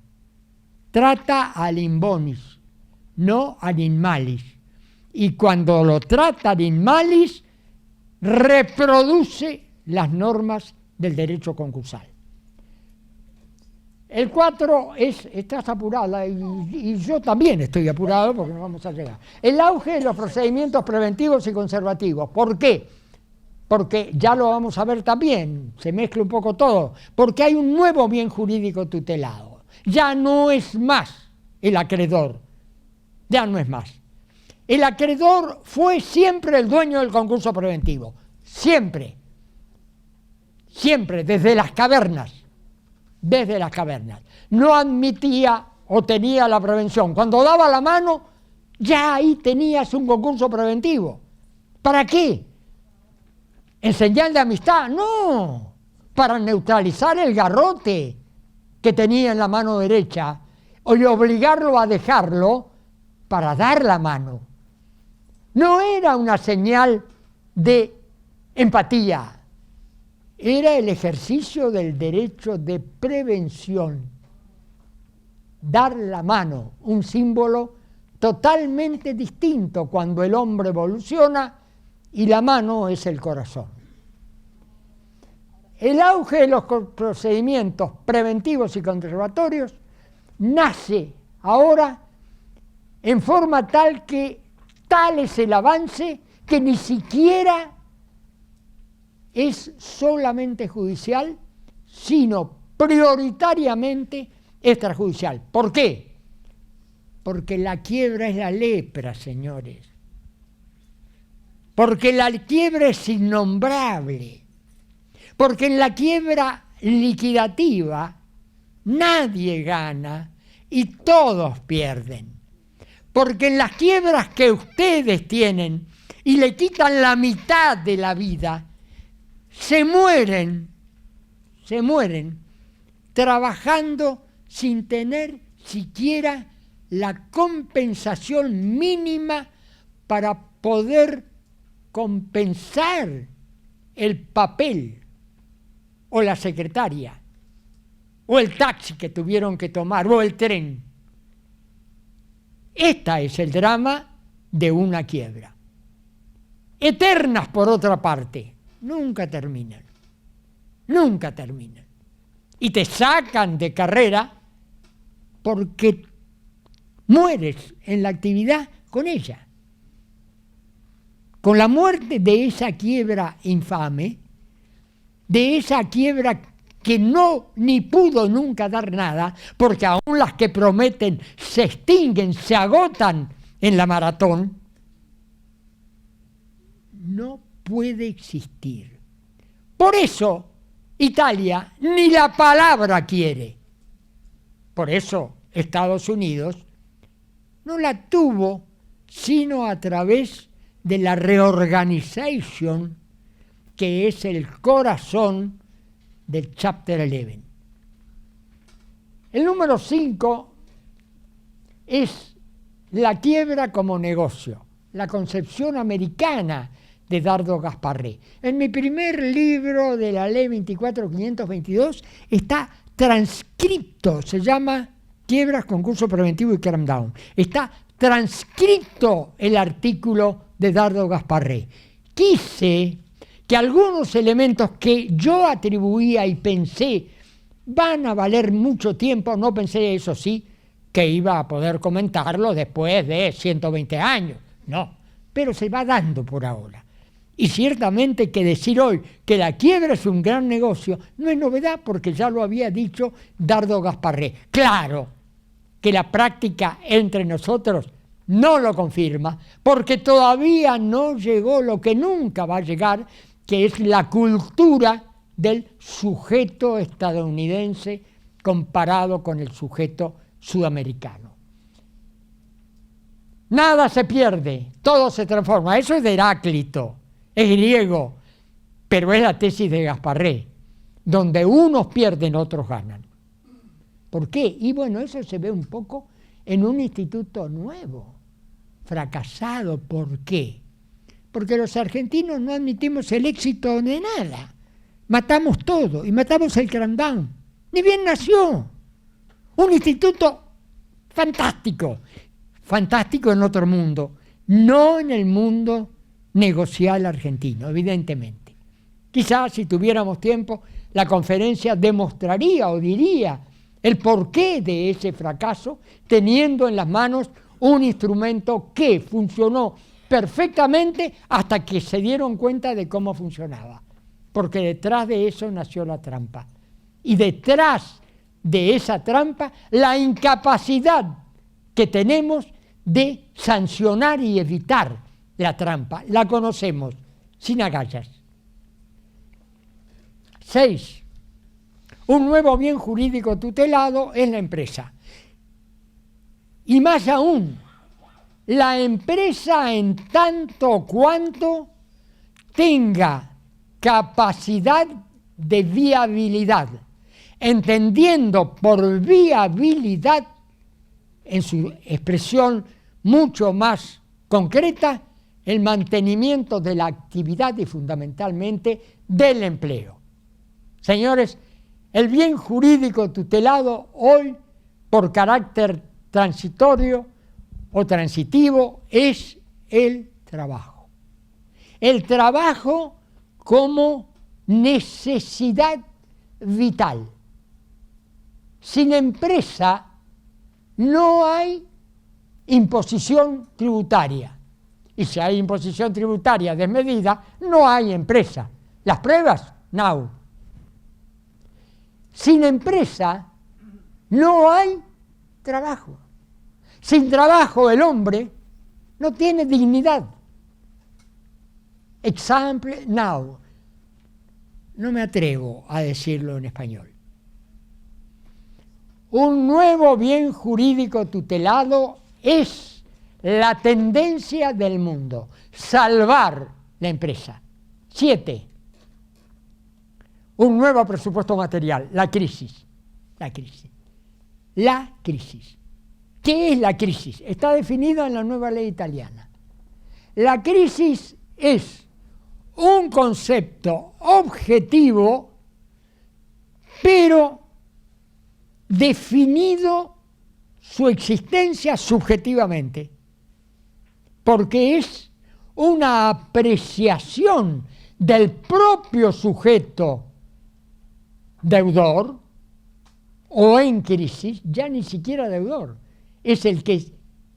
trata al in bonis, no al in malis. Y cuando lo trata al in malis, reproduce las normas del derecho concursal. El 4 estás apurada y yo también estoy apurado porque no vamos a llegar. El auge de los procedimientos preventivos y conservativos. ¿Por qué? Porque ya lo vamos a ver también, se mezcla un poco todo, porque hay un nuevo bien jurídico tutelado. Ya no es más el acreedor. Ya no es más. El acreedor fue siempre el dueño del concurso preventivo. Siempre. Siempre, desde las cavernas. Desde las cavernas. No admitía o tenía la prevención. Cuando daba la mano, ya ahí tenías un concurso preventivo. ¿Para qué? ¿En señal de amistad? No. Para neutralizar el garrote que tenía en la mano derecha y obligarlo a dejarlo para dar la mano. No era una señal de empatía, era el ejercicio del derecho de prevención. Dar la mano, un símbolo totalmente distinto cuando el hombre evoluciona y la mano es el corazón. El auge de los procedimientos preventivos y conservatorios nace ahora en forma tal es el avance que ni siquiera es solamente judicial, sino prioritariamente extrajudicial. ¿Por qué? Porque la quiebra es la lepra, señores. Porque la quiebra es innombrable. Porque en la quiebra liquidativa nadie gana y todos pierden. Porque en las quiebras que ustedes tienen y le quitan la mitad de la vida, se mueren trabajando sin tener siquiera la compensación mínima para poder compensar el papel o la secretaria o el taxi que tuvieron que tomar o el tren. Este es el drama de una quiebra. Eternas, por otra parte, nunca terminan. Nunca terminan. Y te sacan de carrera porque mueres en la actividad con ella. Con la muerte de esa quiebra infame, de esa quiebra que no ni pudo nunca dar nada, porque aún las que prometen se extinguen, se agotan en la maratón, no puede existir. Por eso Italia ni la palabra quiere. Por eso Estados Unidos no la tuvo sino a través de la reorganización, que es el corazón del Chapter 11. El número 5 es la quiebra como negocio, la concepción americana de Dardo Gasparré. En mi primer libro de la ley 24.522 está transcripto, se llama Quiebras, Concurso Preventivo y Cramdown. Está transcripto el artículo de Dardo Gasparré. Quise que algunos elementos que yo atribuía y pensé van a valer mucho tiempo, no pensé, eso sí, que iba a poder comentarlo después de 120 años, no, pero se va dando por ahora. Y ciertamente que decir hoy que la quiebra es un gran negocio no es novedad, porque ya lo había dicho Dardo Gasparré. Claro que la práctica entre nosotros no lo confirma, porque todavía no llegó lo que nunca va a llegar, que es la cultura del sujeto estadounidense comparado con el sujeto sudamericano. Nada se pierde, todo se transforma. Eso es de Heráclito, es griego, pero es la tesis de Gasparré, donde unos pierden, otros ganan. ¿Por qué? Y bueno, eso se ve un poco en un instituto nuevo, fracasado. ¿Por qué? Porque los argentinos no admitimos el éxito de nada. Matamos todo y matamos el Cramdown. Ni bien nació. Un instituto fantástico. Fantástico en otro mundo. No en el mundo negocial argentino, evidentemente. Quizás si tuviéramos tiempo, la conferencia demostraría o diría el porqué de ese fracaso, teniendo en las manos un instrumento que funcionó perfectamente hasta que se dieron cuenta de cómo funcionaba. Porque detrás de eso nació la trampa. Y detrás de esa trampa, la incapacidad que tenemos de sancionar y evitar la trampa. La conocemos, sin agallas. 6. Un nuevo bien jurídico tutelado es la empresa. Y más aún, la empresa en tanto cuanto tenga capacidad de viabilidad, entendiendo por viabilidad, en su expresión mucho más concreta, el mantenimiento de la actividad y fundamentalmente del empleo. Señores, el bien jurídico tutelado hoy, por carácter transitorio o transitivo, es el trabajo. El trabajo como necesidad vital. Sin empresa no hay imposición tributaria. Y si hay imposición tributaria desmedida, no hay empresa. ¿Las pruebas? No. Sin empresa no hay trabajo. Sin trabajo el hombre no tiene dignidad. Example now. No me atrevo a decirlo en español. Un nuevo bien jurídico tutelado es la tendencia del mundo. Salvar la empresa. 7. Un nuevo presupuesto material. La crisis. La crisis. La crisis. ¿Qué es la crisis? Está definida en la nueva ley italiana. La crisis es un concepto objetivo, pero definido su existencia subjetivamente, porque es una apreciación del propio sujeto deudor o en crisis, ya ni siquiera deudor, es el que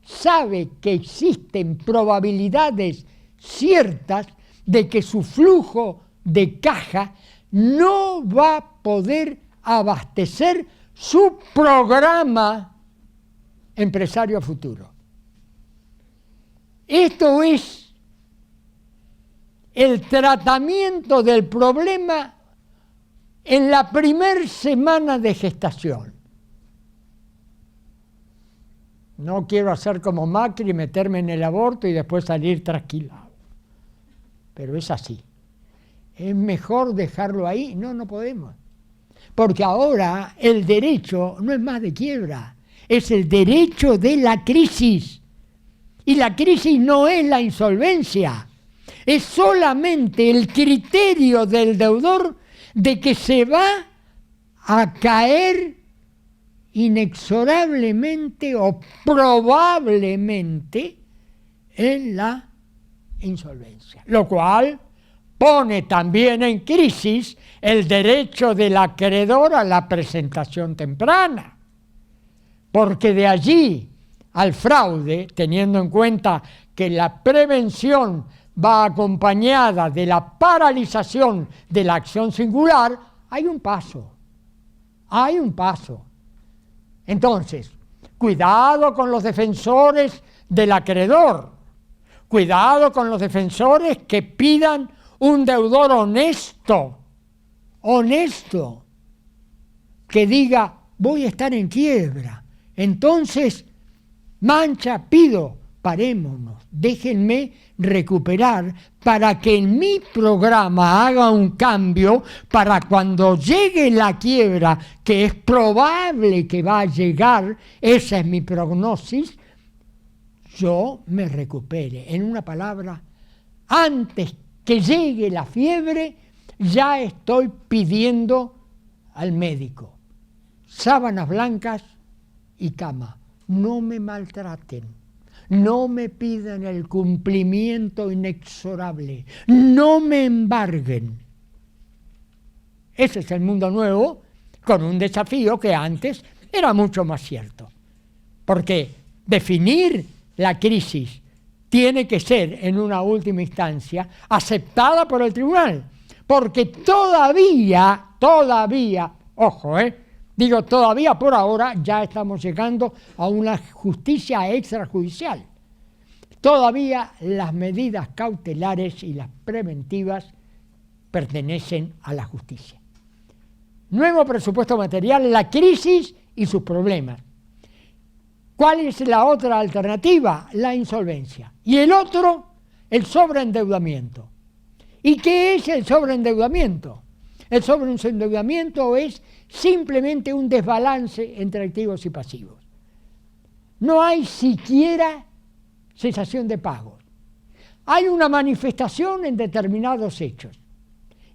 sabe que existen probabilidades ciertas de que su flujo de caja no va a poder abastecer su programa empresario a futuro. Esto es el tratamiento del problema en la primera semana de gestación. No quiero hacer como Macri y meterme en el aborto y después salir trasquilado. Pero es así. ¿Es mejor dejarlo ahí? No, no podemos. Porque ahora el derecho no es más de quiebra, es el derecho de la crisis. Y la crisis no es la insolvencia, es solamente el criterio del deudor de que se va a caer inexorablemente o probablemente en la insolvencia, lo cual pone también en crisis el derecho del acreedor a la presentación temprana, porque de allí al fraude, teniendo en cuenta que la prevención va acompañada de la paralización de la acción singular, hay un paso. Entonces, cuidado con los defensores del acreedor, cuidado con los defensores que pidan un deudor honesto, que diga, voy a estar en quiebra. Entonces, mancha, pido, parémonos, déjenme recuperar para que en mi programa haga un cambio para cuando llegue la quiebra, que es probable que va a llegar, esa es mi prognosis, yo me recupere. En una palabra, antes que llegue la fiebre, ya estoy pidiendo al médico sábanas blancas y cama. No me maltraten, no me pidan el cumplimiento inexorable, no me embarguen. Ese es el mundo nuevo, con un desafío que antes era mucho más cierto. Porque definir la crisis tiene que ser, en una última instancia, aceptada por el tribunal. Porque todavía, ojo, Digo, todavía por ahora ya estamos llegando a una justicia extrajudicial. Todavía las medidas cautelares y las preventivas pertenecen a la justicia. Nuevo presupuesto material, la crisis y sus problemas. ¿Cuál es la otra alternativa? La insolvencia. Y el otro, el sobreendeudamiento. ¿Y qué es el sobreendeudamiento? El sobreendeudamiento es simplemente un desbalance entre activos y pasivos. No hay siquiera cesación de pagos. Hay una manifestación en determinados hechos.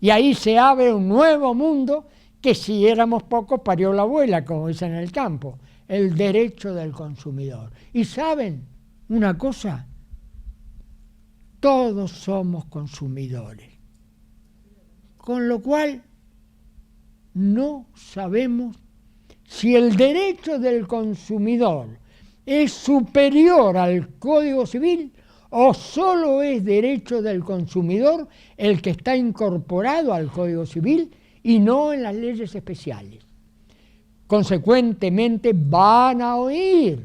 Y ahí se abre un nuevo mundo que si éramos pocos parió la abuela, como dicen en el campo, el derecho del consumidor. Y ¿saben una cosa? Todos somos consumidores. Con lo cual, no sabemos si el derecho del consumidor es superior al Código Civil o solo es derecho del consumidor el que está incorporado al Código Civil y no en las leyes especiales. Consecuentemente van a oír,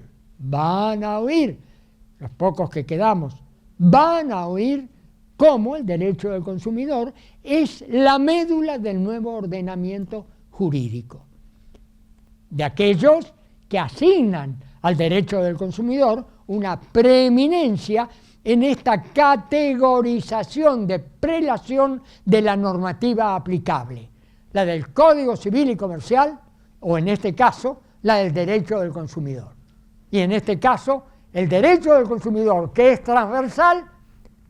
los pocos que quedamos, van a oír cómo el derecho del consumidor es la médula del nuevo ordenamiento jurídico. De aquellos que asignan al derecho del consumidor una preeminencia en esta categorización de prelación de la normativa aplicable, la del Código Civil y Comercial, o en este caso, la del derecho del consumidor. Y en este caso, el derecho del consumidor, que es transversal,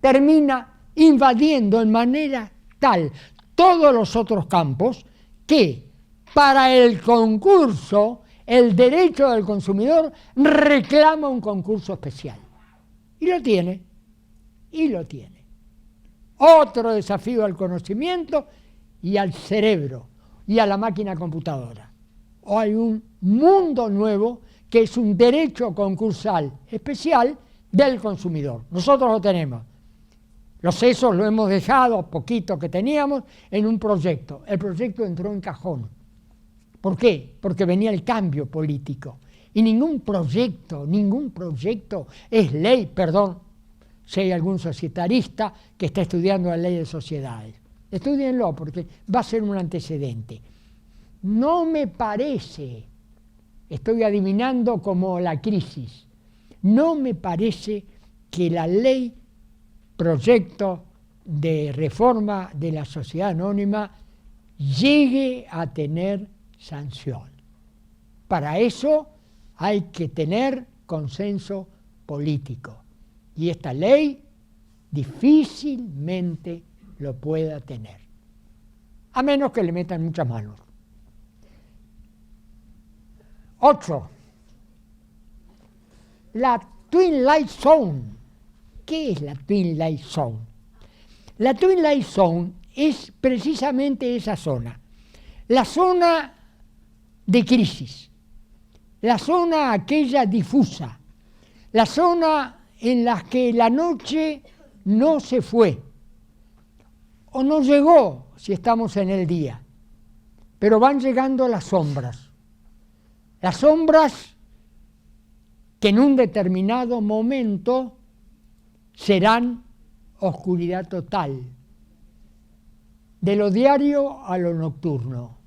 termina invadiendo en manera tal todos los otros campos que para el concurso el derecho del consumidor reclama un concurso especial. Y lo tiene. Otro desafío al conocimiento y al cerebro y a la máquina computadora. Hay un mundo nuevo que es un derecho concursal especial del consumidor. Nosotros lo tenemos. Los CESOS lo hemos dejado, poquito que teníamos, en un proyecto. El proyecto entró en cajón. ¿Por qué? Porque venía el cambio político. Y ningún proyecto es ley, perdón, si hay algún societarista que está estudiando la ley de sociedades. Estúdienlo porque va a ser un antecedente. No me parece, estoy adivinando como la crisis, no me parece que la ley proyecto de reforma de la sociedad anónima llegue a tener sanción. Para eso hay que tener consenso político. Y esta ley difícilmente lo pueda tener. A menos que le metan muchas manos. 8. La Twin Light Zone. ¿Qué es la Twin Light Zone? La Twin Light Zone es precisamente esa zona. La zona de crisis. La zona aquella difusa. La zona en la que la noche no se fue. O no llegó si estamos en el día. Pero van llegando las sombras. Las sombras que en un determinado momento serán oscuridad total, de lo diario a lo nocturno.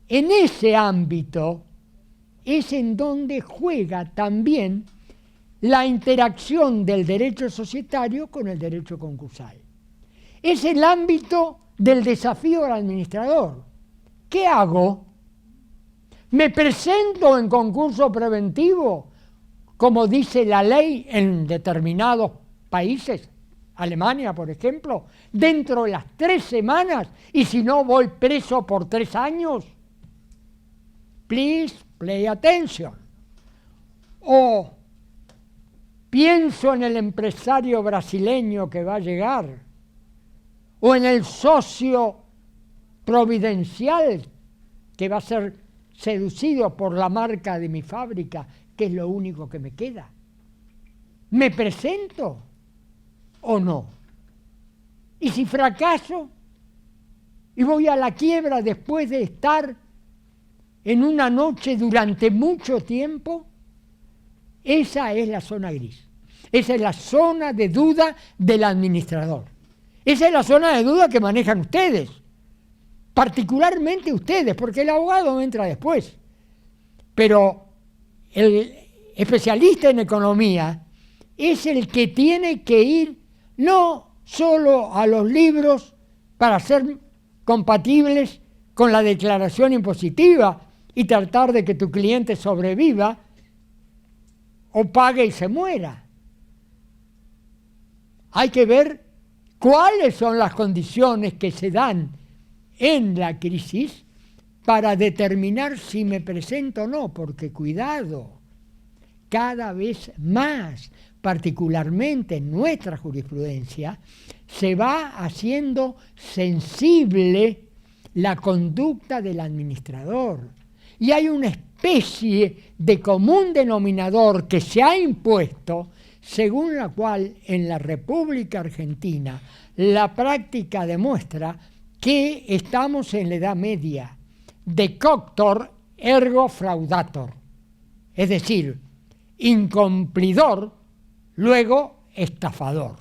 En ese ámbito es en donde juega también la interacción del derecho societario con el derecho concursal. Es el ámbito del desafío al administrador. ¿Qué hago? ¿Me presento en concurso preventivo, como dice la ley en determinados países, Alemania, por ejemplo, dentro de las 3 semanas, y si no voy preso por 3 años? Please pay attention. O pienso en el empresario brasileño que va a llegar, o en el socio providencial que va a ser seducido por la marca de mi fábrica, que es lo único que me queda. ¿Me presento o no? Y si fracaso y voy a la quiebra después de estar en una noche durante mucho tiempo, esa es la zona gris. Esa es la zona de duda del administrador. Esa es la zona de duda que manejan ustedes, particularmente ustedes, porque el abogado entra después. Pero el especialista en economía es el que tiene que ir no solo a los libros para ser compatibles con la declaración impositiva y tratar de que tu cliente sobreviva o pague y se muera. Hay que ver cuáles son las condiciones que se dan en la crisis para determinar si me presento o no, porque cuidado, cada vez más, particularmente en nuestra jurisprudencia, se va haciendo sensible la conducta del administrador. Y hay una especie de común denominador que se ha impuesto, según la cual en la República Argentina la práctica demuestra que estamos en la Edad Media, decoctor ergo fraudator, es decir, incumplidor, luego estafador.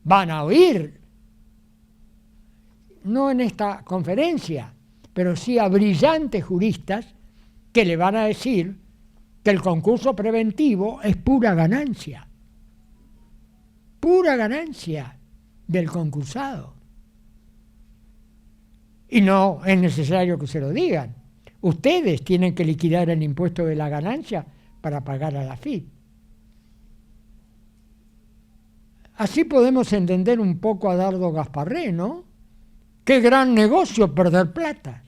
Van a oír, no en esta conferencia, pero sí a brillantes juristas que le van a decir que el concurso preventivo es pura ganancia del concursado. Y no es necesario que se lo digan. Ustedes tienen que liquidar el impuesto de la ganancia para pagar a la AFIP. Así podemos entender un poco a Dardo Gasparré, ¿no? Qué gran negocio perder plata.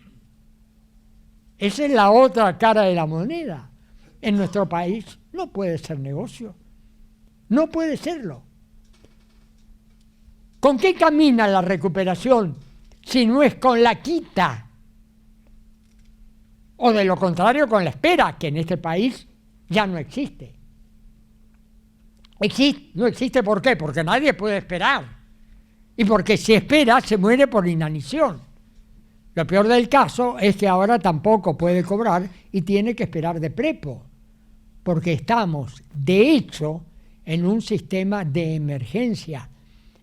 Esa es la otra cara de la moneda. En nuestro país no puede ser negocio. No puede serlo. ¿Con qué camina la recuperación si no es con la quita? O de lo contrario, con la espera, que en este país ya no existe. No existe, ¿por qué? Porque nadie puede esperar. Y porque si espera, se muere por inanición. Lo peor del caso es que ahora tampoco puede cobrar y tiene que esperar de prepo. Porque estamos, de hecho, en un sistema de emergencia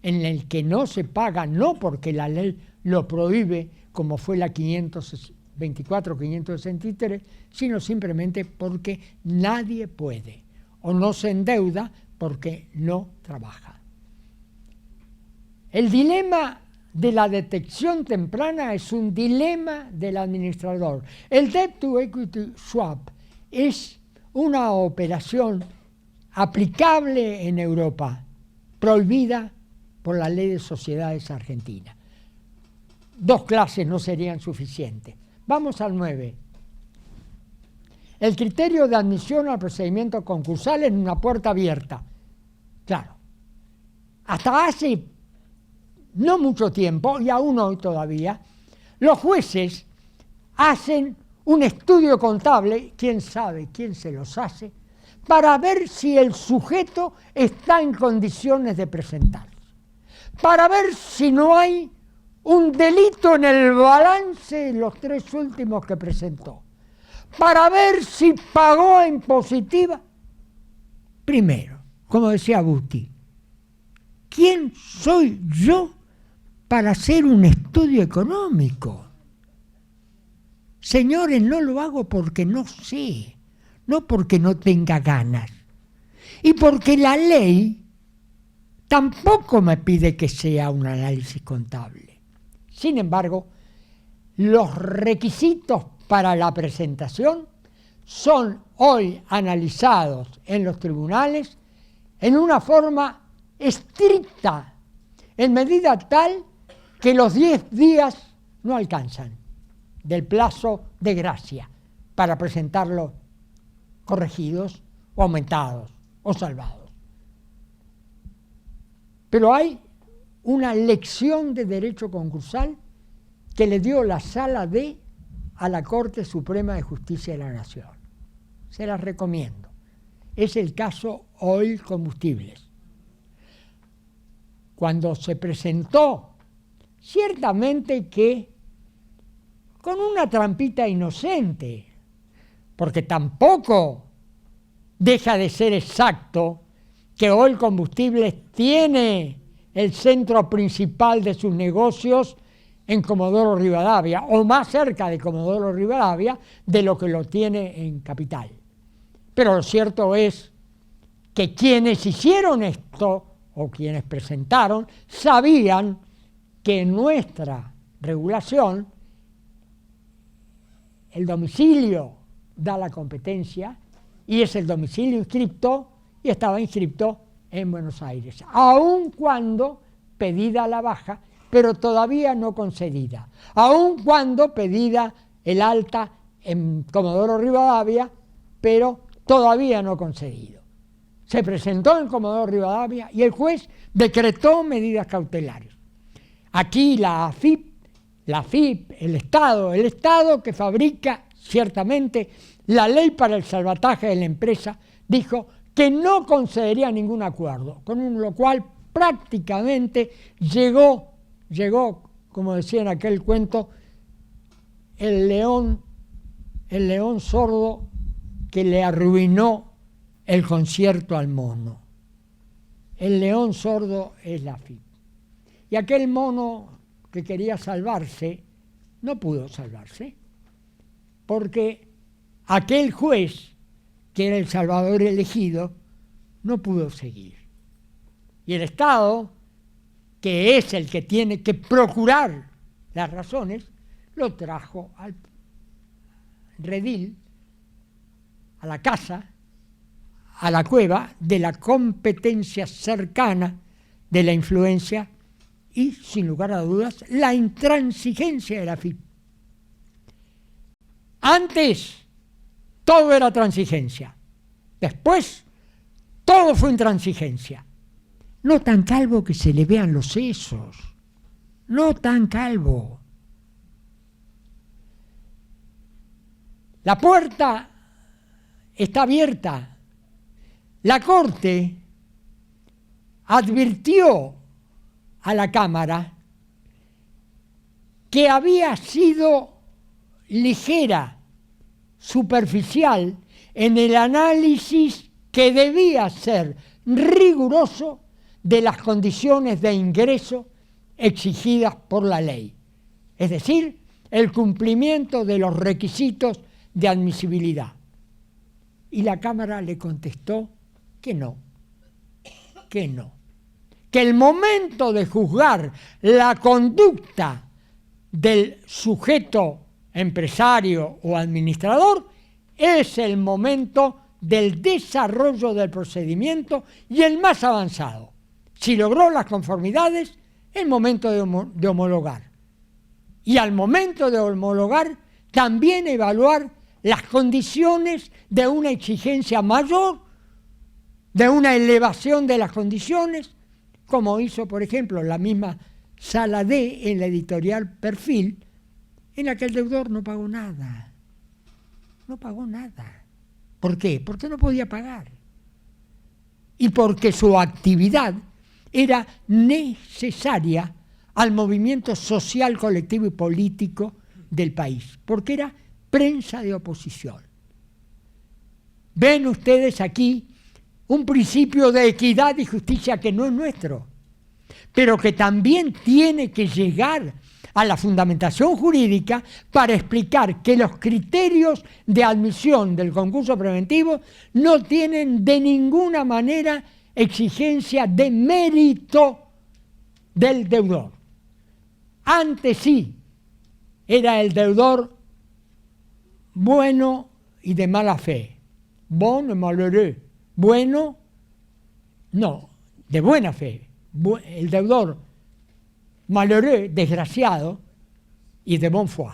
en el que no se paga, no porque la ley lo prohíbe, como fue la 524-563, sino simplemente porque nadie puede o no se endeuda porque no trabaja. El dilema de la detección temprana es un dilema del administrador. El Debt to Equity Swap es una operación aplicable en Europa, prohibida por la ley de sociedades argentina. 2 clases no serían suficientes. Vamos al 9. El criterio de admisión al procedimiento concursal en una puerta abierta. Claro, hasta hace no mucho tiempo, y aún hoy todavía, los jueces hacen un estudio contable, quién sabe quién se los hace, para ver si el sujeto está en condiciones de presentarse, para ver si no hay un delito en el balance de los 3 últimos que presentó, para ver si pagó en positiva. Primero, como decía Buti, ¿quién soy yo para hacer un estudio económico? Señores, no lo hago porque no sé, no porque no tenga ganas, y porque la ley tampoco me pide que sea un análisis contable. Sin embargo, los requisitos para la presentación son hoy analizados en los tribunales en una forma estricta, en medida tal que los 10 días no alcanzan del plazo de gracia para presentarlos corregidos o aumentados o salvados. Pero hay una lección de derecho concursal que le dio la Sala D a la Corte Suprema de Justicia de la Nación. Se las recomiendo. Es el caso Oil Combustibles. Cuando se presentó, ciertamente que con una trampita inocente, porque tampoco deja de ser exacto que hoy Combustibles tiene el centro principal de sus negocios en Comodoro Rivadavia, o más cerca de Comodoro Rivadavia de lo que lo tiene en Capital. Pero lo cierto es que quienes hicieron esto, o quienes presentaron, sabían que en nuestra regulación el domicilio da la competencia y es el domicilio inscripto, y estaba inscripto en Buenos Aires, aun cuando pedida la baja, pero todavía no concedida, aun cuando pedida el alta en Comodoro Rivadavia, pero todavía no concedido. Se presentó en Comodoro Rivadavia y el juez decretó medidas cautelares. Aquí la AFIP, el Estado que fabrica ciertamente la ley para el salvataje de la empresa, dijo que no concedería ningún acuerdo, con lo cual prácticamente llegó, como decía en aquel cuento, el león sordo que le arruinó el concierto al mono. El león sordo es la AFIP. Y aquel mono que quería salvarse, no pudo salvarse, porque aquel juez, que era el salvador elegido, no pudo seguir. Y el Estado, que es el que tiene que procurar las razones, lo trajo al redil, a la casa, a la cueva de la competencia cercana de la influencia y, sin lugar a dudas, la intransigencia de la AFIP. Antes, todo era transigencia. Después, todo fue intransigencia. No tan calvo que se le vean los sesos. No tan calvo. La puerta está abierta. La Corte advirtió a la Cámara que había sido ligera, superficial, en el análisis que debía ser riguroso de las condiciones de ingreso exigidas por la ley, es decir, el cumplimiento de los requisitos de admisibilidad. Y la Cámara le contestó que no, que el momento de juzgar la conducta del sujeto empresario o administrador es el momento del desarrollo del procedimiento y el más avanzado. Si logró las conformidades, es momento de homologar. Y al momento de homologar, también evaluar las condiciones de una exigencia mayor, de una elevación de las condiciones, como hizo, por ejemplo, la misma Sala D en la editorial Perfil, en la que el deudor no pagó nada. No pagó nada. ¿Por qué? Porque no podía pagar. Y porque su actividad era necesaria al movimiento social, colectivo y político del país, porque era prensa de oposición. Ven ustedes aquí un principio de equidad y justicia que no es nuestro, pero que también tiene que llegar a la fundamentación jurídica para explicar que los criterios de admisión del concurso preventivo no tienen de ninguna manera exigencia de mérito del deudor. Antes sí, era el deudor bueno y de mala fe. Bon et malheureux. Bueno, no, de buena fe. El deudor malheureux, desgraciado, y de bonne foi.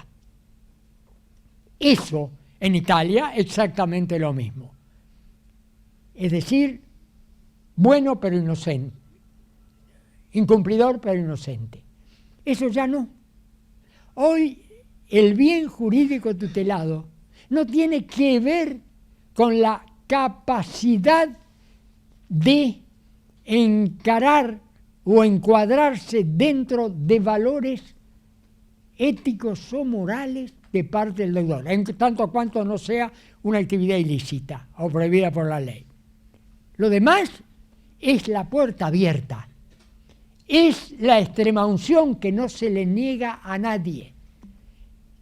Eso en Italia exactamente lo mismo. Es decir, bueno pero inocente. Incumplidor pero inocente. Eso ya no. Hoy el bien jurídico tutelado no tiene que ver con la capacidad de encarar o encuadrarse dentro de valores éticos o morales de parte del deudor, en tanto cuanto no sea una actividad ilícita o prohibida por la ley. Lo demás es la puerta abierta, es la extremaunción que no se le niega a nadie.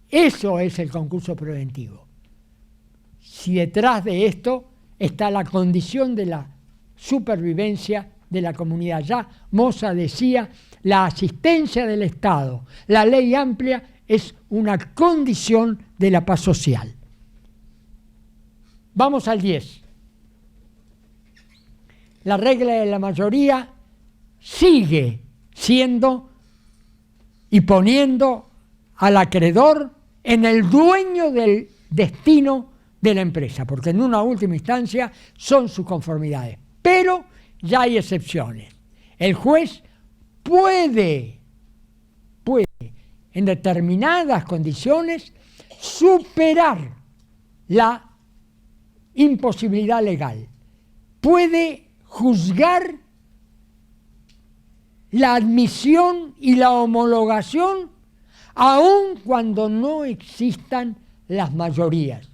Eso es el concurso preventivo. Si detrás de esto está la condición de la supervivencia de la comunidad. Ya Moza decía, la asistencia del Estado, la ley amplia, es una condición de la paz social. Vamos al 10. La regla de la mayoría sigue siendo y poniendo al acreedor en el dueño del destino de la empresa, porque en una última instancia son sus conformidades. Pero ya hay excepciones. El juez puede, en determinadas condiciones, superar la imposibilidad legal. Puede juzgar la admisión y la homologación aun cuando no existan las mayorías,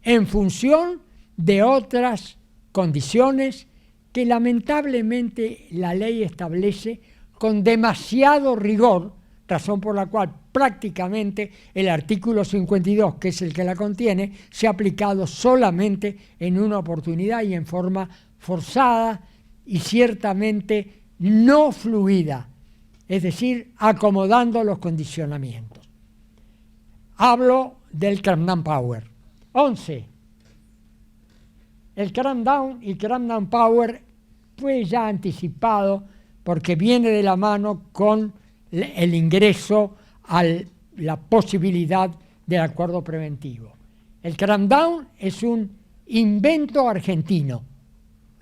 en función de otras condiciones que lamentablemente la ley establece con demasiado rigor, razón por la cual prácticamente el artículo 52, que es el que la contiene, se ha aplicado solamente en una oportunidad y en forma forzada y ciertamente no fluida, es decir, acomodando los condicionamientos. Hablo del cram-down power. 11. El cram-down y cram-down power fue ya anticipado porque viene de la mano con el ingreso a la posibilidad del acuerdo preventivo. El cram-down es un invento argentino.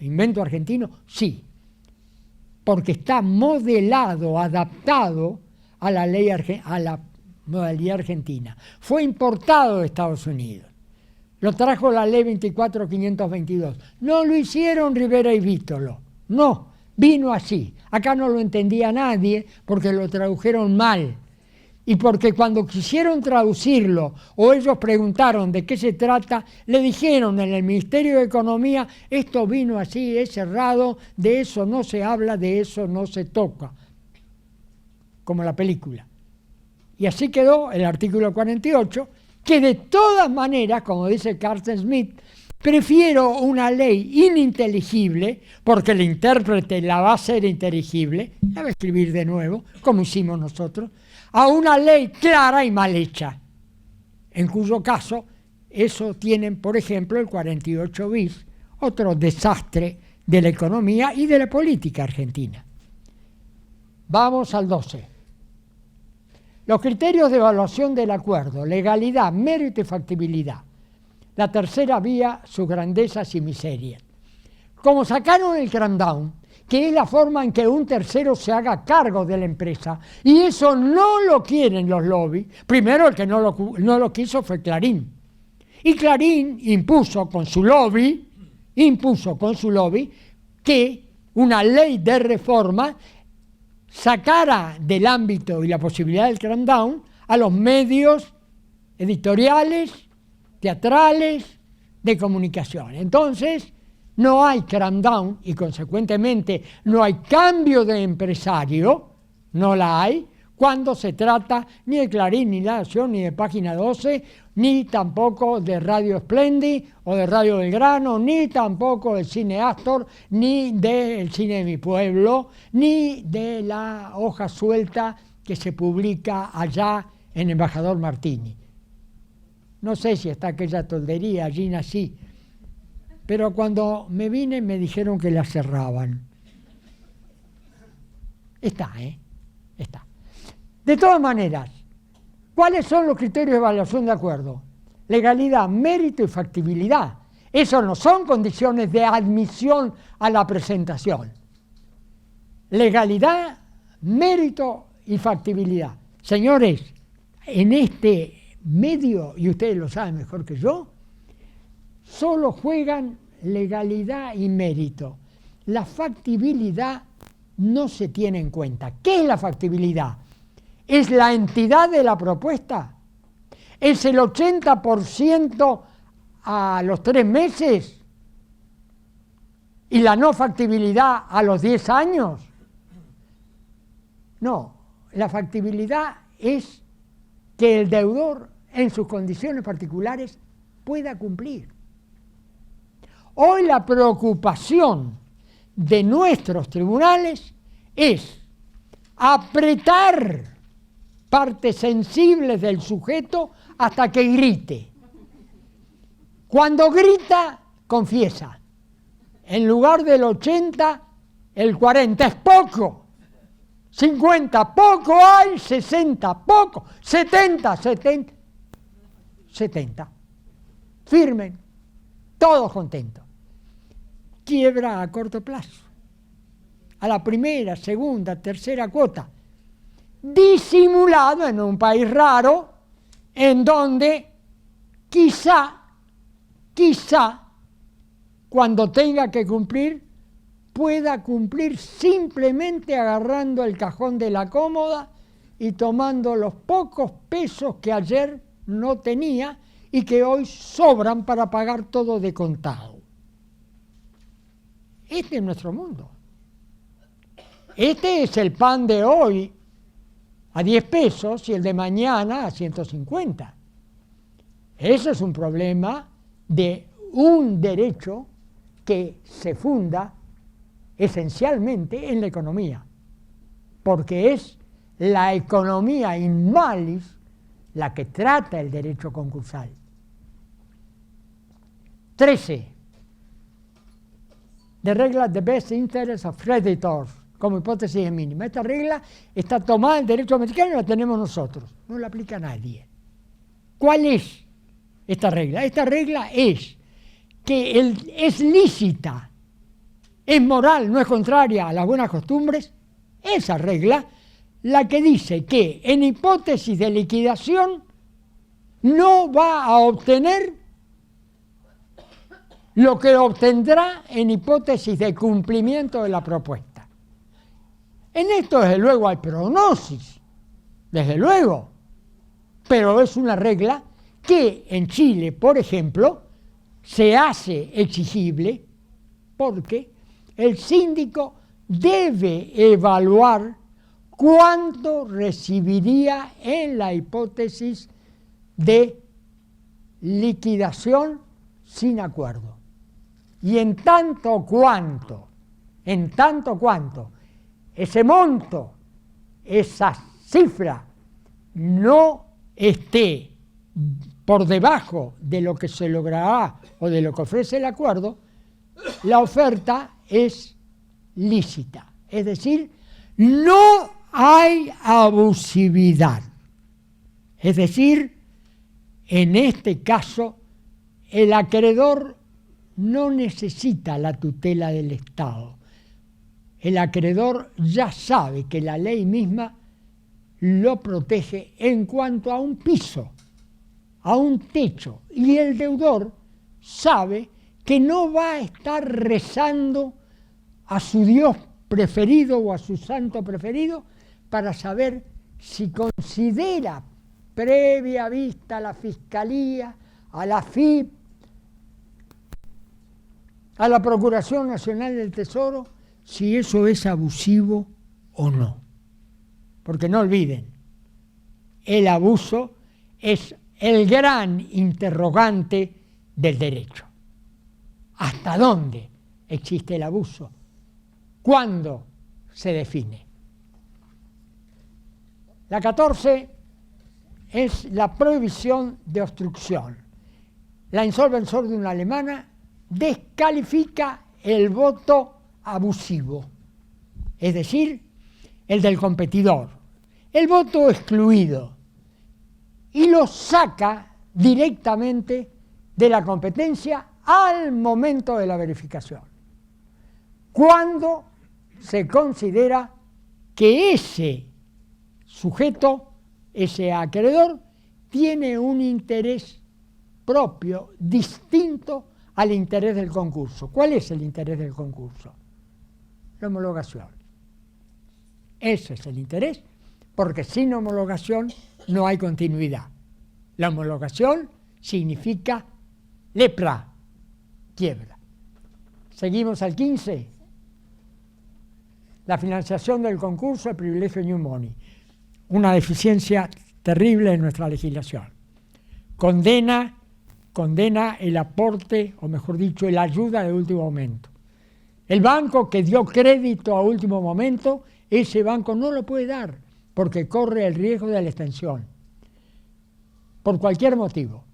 ¿Invento argentino? Sí, porque está modelado, adaptado a la ley a la modalidad argentina. Fue importado de Estados Unidos. Lo trajo la ley 24.522. No lo hicieron Rivera y Vítolo. No, vino así. Acá no lo entendía nadie porque lo tradujeron mal. Y porque cuando quisieron traducirlo o ellos preguntaron de qué se trata, le dijeron en el Ministerio de Economía, esto vino así, es cerrado, de eso no se habla, de eso no se toca. Como la película. Y así quedó el artículo 48, que de todas maneras, como dice Carsten Smith, prefiero una ley ininteligible, porque el intérprete la va a hacer inteligible, la va a escribir de nuevo, como hicimos nosotros, a una ley clara y mal hecha, en cuyo caso eso tienen, por ejemplo, el 48 bis, otro desastre de la economía y de la política argentina. Vamos al 12. Los criterios de evaluación del acuerdo, legalidad, mérito y factibilidad. La tercera vía, sus grandezas y miserias. Como sacaron el cram-down, que es la forma en que un tercero se haga cargo de la empresa, y eso no lo quieren los lobbies. Primero el que no lo quiso fue Clarín. Y Clarín impuso con su lobby que una ley de reforma sacara del ámbito y la posibilidad del cram-down a los medios editoriales, teatrales, de comunicación. Entonces, no hay cram-down y consecuentemente no hay cambio de empresario, no la hay, cuando se trata ni de Clarín, ni de La Nación, ni de Página 12, ni tampoco de Radio Splendid o de Radio Belgrano, ni tampoco del Cine Astor, ni del Cine de mi Pueblo, ni de la hoja suelta que se publica allá en Embajador Martini. No sé si está aquella toldería, allí nací, pero cuando me vine me dijeron que la cerraban. Está. De todas maneras, ¿cuáles son los criterios de evaluación de acuerdo? Legalidad, mérito y factibilidad. Eso no son condiciones de admisión a la presentación. Legalidad, mérito y factibilidad. Señores, en este medio, y ustedes lo saben mejor que yo, solo juegan legalidad y mérito. La factibilidad no se tiene en cuenta. ¿Qué es la factibilidad? ¿Es la entidad de la propuesta? ¿Es el 80% a los 3 meses? ¿Y la no factibilidad a los 10 años? No, la factibilidad es que el deudor en sus condiciones particulares pueda cumplir. Hoy la preocupación de nuestros tribunales es apretar partes sensibles del sujeto hasta que grite. Cuando grita, confiesa. En lugar del 80, el 40 es poco. 50 poco hay, 60 poco, 70. Firmen, todos contentos. Quiebra a corto plazo. A la primera, segunda, tercera cuota. Disimulado en un país raro, en donde quizá, cuando tenga que cumplir, pueda cumplir simplemente agarrando el cajón de la cómoda y tomando los pocos pesos que ayer no tenía y que hoy sobran para pagar todo de contado. Este es nuestro mundo. Este es el pan de hoy a 10 pesos y el de mañana a 150. Eso es un problema de un derecho que se funda esencialmente en la economía, porque es la economía in malis la que trata el derecho concursal. 13. De regla the best interest of creditors, como hipótesis mínima. Esta regla está tomada del derecho americano y la tenemos nosotros, no la aplica nadie. ¿Cuál es esta regla? Esta regla es que es lícita, es moral, no es contraria a las buenas costumbres, esa regla, la que dice que en hipótesis de liquidación no va a obtener lo que obtendrá en hipótesis de cumplimiento de la propuesta. En esto, desde luego, hay prognosis, desde luego, pero es una regla que en Chile, por ejemplo, se hace exigible porque el síndico debe evaluar cuánto recibiría en la hipótesis de liquidación sin acuerdo. Y en tanto cuanto ese monto, esa cifra, no esté por debajo de lo que se logrará o de lo que ofrece el acuerdo, la oferta es lícita. Es decir, no hay abusividad. Es decir, en este caso, el acreedor no necesita la tutela del Estado. El acreedor ya sabe que la ley misma lo protege en cuanto a un piso, a un techo, y el deudor sabe que no va a estar rezando a su Dios preferido o a su santo preferido para saber si considera previa vista a la Fiscalía, a la FIP, a la Procuración Nacional del Tesoro, si eso es abusivo o no. Porque no olviden, el abuso es el gran interrogante del derecho. ¿Hasta dónde existe el abuso? ¿Cuándo se define? La 14 es la prohibición de obstrucción. La Insolvenz Ordnung alemana descalifica el voto abusivo, es decir, el del competidor, el voto excluido, y lo saca directamente de la competencia al momento de la verificación, cuando se considera que ese sujeto, ese acreedor, tiene un interés propio, distinto al interés del concurso. ¿Cuál es el interés del concurso? La homologación. Ese es el interés, porque sin homologación no hay continuidad. La homologación significa lepra, quiebra. Seguimos al 15. La financiación del concurso, el privilegio New Money. Una deficiencia terrible en nuestra legislación. Condena el aporte, o mejor dicho, la ayuda de último momento. El banco que dio crédito a último momento, ese banco no lo puede dar porque corre el riesgo de la extensión. Por cualquier motivo.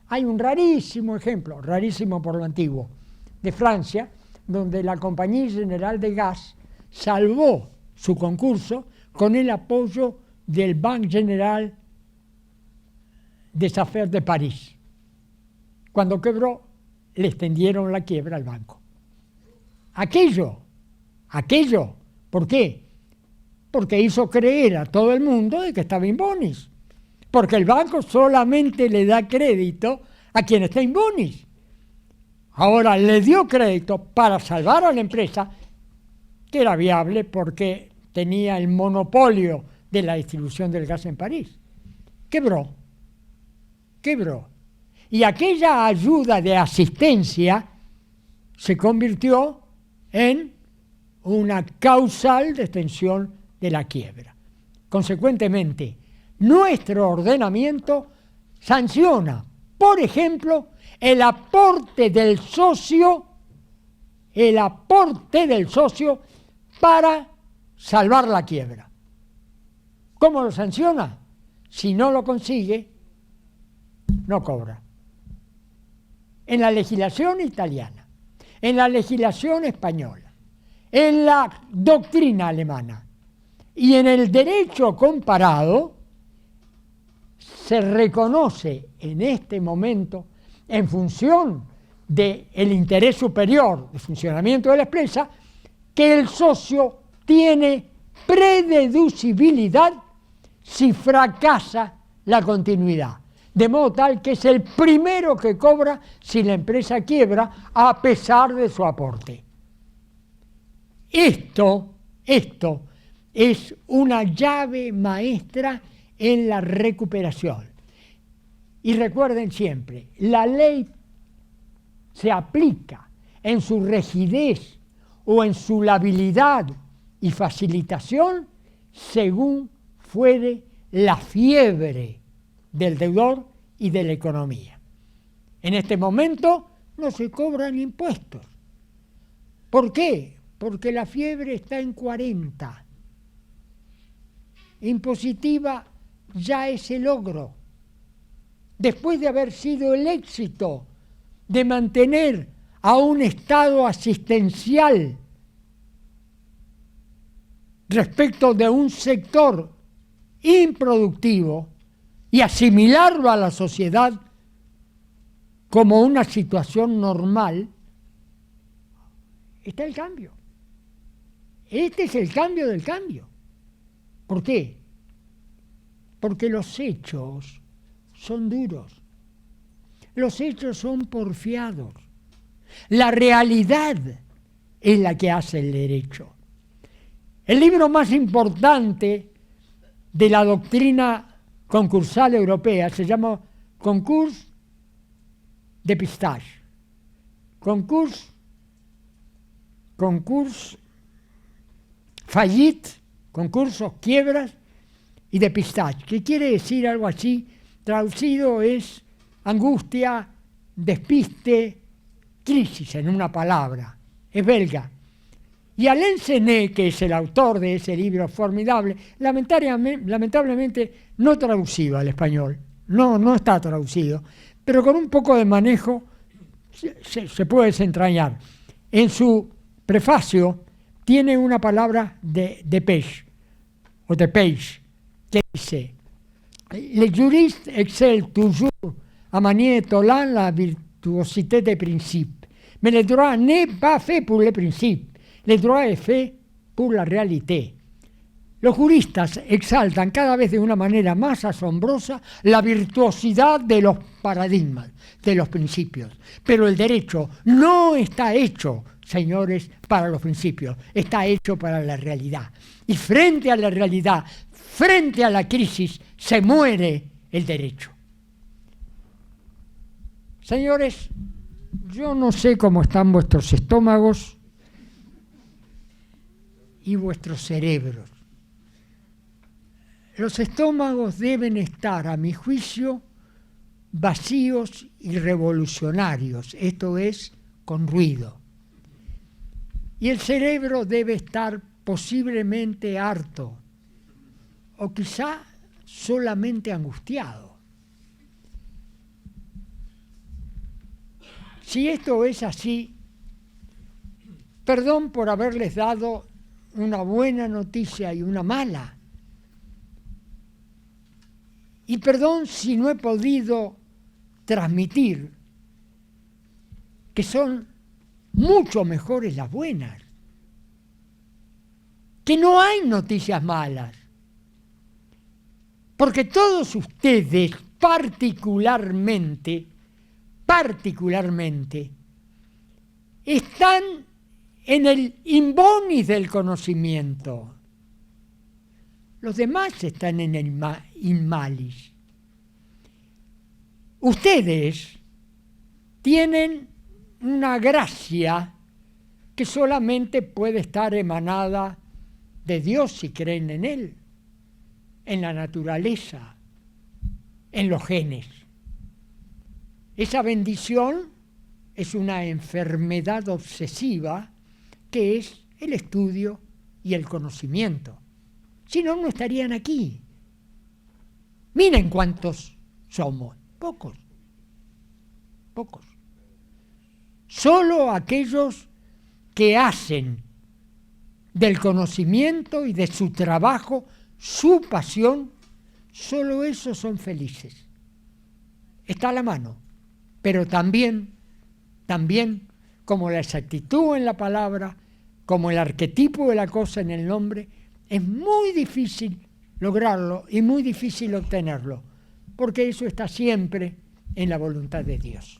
Hay un rarísimo ejemplo, rarísimo por lo antiguo, de Francia, donde la Compañía General de Gas salvó su concurso con el apoyo del Banque General des Affaires de París. Cuando quebró, le extendieron la quiebra al banco. Aquello, ¿por qué? Porque hizo creer a todo el mundo de que estaba in bonis. Porque el banco solamente le da crédito a quien está in bonis. Ahora le dio crédito para salvar a la empresa, que era viable porque tenía el monopolio de la distribución del gas en París. Quebró. Y aquella ayuda de asistencia se convirtió en una causal de extensión de la quiebra. Consecuentemente, nuestro ordenamiento sanciona, por ejemplo, el aporte del socio para salvar la quiebra. ¿Cómo lo sanciona? Si no lo consigue, no cobra. En la legislación italiana, en la legislación española, en la doctrina alemana y en el derecho comparado, se reconoce en este momento, en función del interés superior de funcionamiento de la empresa, que el socio tiene prededucibilidad si fracasa la continuidad. De modo tal que es el primero que cobra si la empresa quiebra a pesar de su aporte. Esto es una llave maestra en la recuperación. Y recuerden siempre, la ley se aplica en su rigidez o en su labilidad y facilitación según fuere la fiebre del deudor y de la economía. En este momento no se cobran impuestos. ¿Por qué? Porque la fiebre está en 40. Impositiva ya es el logro. Después de haber sido el éxito de mantener a un estado asistencial respecto de un sector improductivo y asimilarlo a la sociedad como una situación normal, está el cambio. Este es el cambio del cambio. ¿Por qué? Porque los hechos son duros. Los hechos son porfiados. La realidad es la que hace el derecho. El libro más importante de la doctrina concursal europea se llama Concours de Pistage. Concours faillite, concursos, quiebras y de Pistage, que quiere decir algo así, traducido es angustia, despiste, crisis en una palabra, es belga. Y Alain Sené, que es el autor de ese libro formidable, lamentablemente no traducido al español, no está traducido, pero con un poco de manejo se puede desentrañar. En su prefacio tiene una palabra de Page, que dice: Les juristes excellent toujours à manier tolant la virtuosité des principes, mais le droit n'est pas fait pour les principes. Le droit est fait pour la réalité. Los juristas exaltan cada vez de una manera más asombrosa la virtuosidad de los paradigmas, de los principios. Pero el derecho no está hecho, señores, para los principios, está hecho para la realidad. Y frente a la realidad, frente a la crisis, se muere el derecho. Señores, yo no sé cómo están vuestros estómagos y vuestros cerebros. Los estómagos deben estar, a mi juicio, vacíos y revolucionarios, esto es, con ruido. Y el cerebro debe estar posiblemente harto, o quizá solamente angustiado. Si esto es así, perdón por haberles dado una buena noticia y una mala. Y perdón si no he podido transmitir que son mucho mejores las buenas, que no hay noticias malas, porque todos ustedes particularmente, están en el imbonis del conocimiento. Los demás están en el inmalis. Ustedes tienen una gracia que solamente puede estar emanada de Dios si creen en Él, en la naturaleza, en los genes. Esa bendición es una enfermedad obsesiva que es el estudio y el conocimiento. Si no, no estarían aquí. Miren cuántos somos. Pocos. Solo aquellos que hacen del conocimiento y de su trabajo su pasión, solo esos son felices. Está a la mano, pero también, como la exactitud en la palabra, como el arquetipo de la cosa en el nombre, es muy difícil lograrlo y muy difícil obtenerlo, porque eso está siempre en la voluntad de Dios.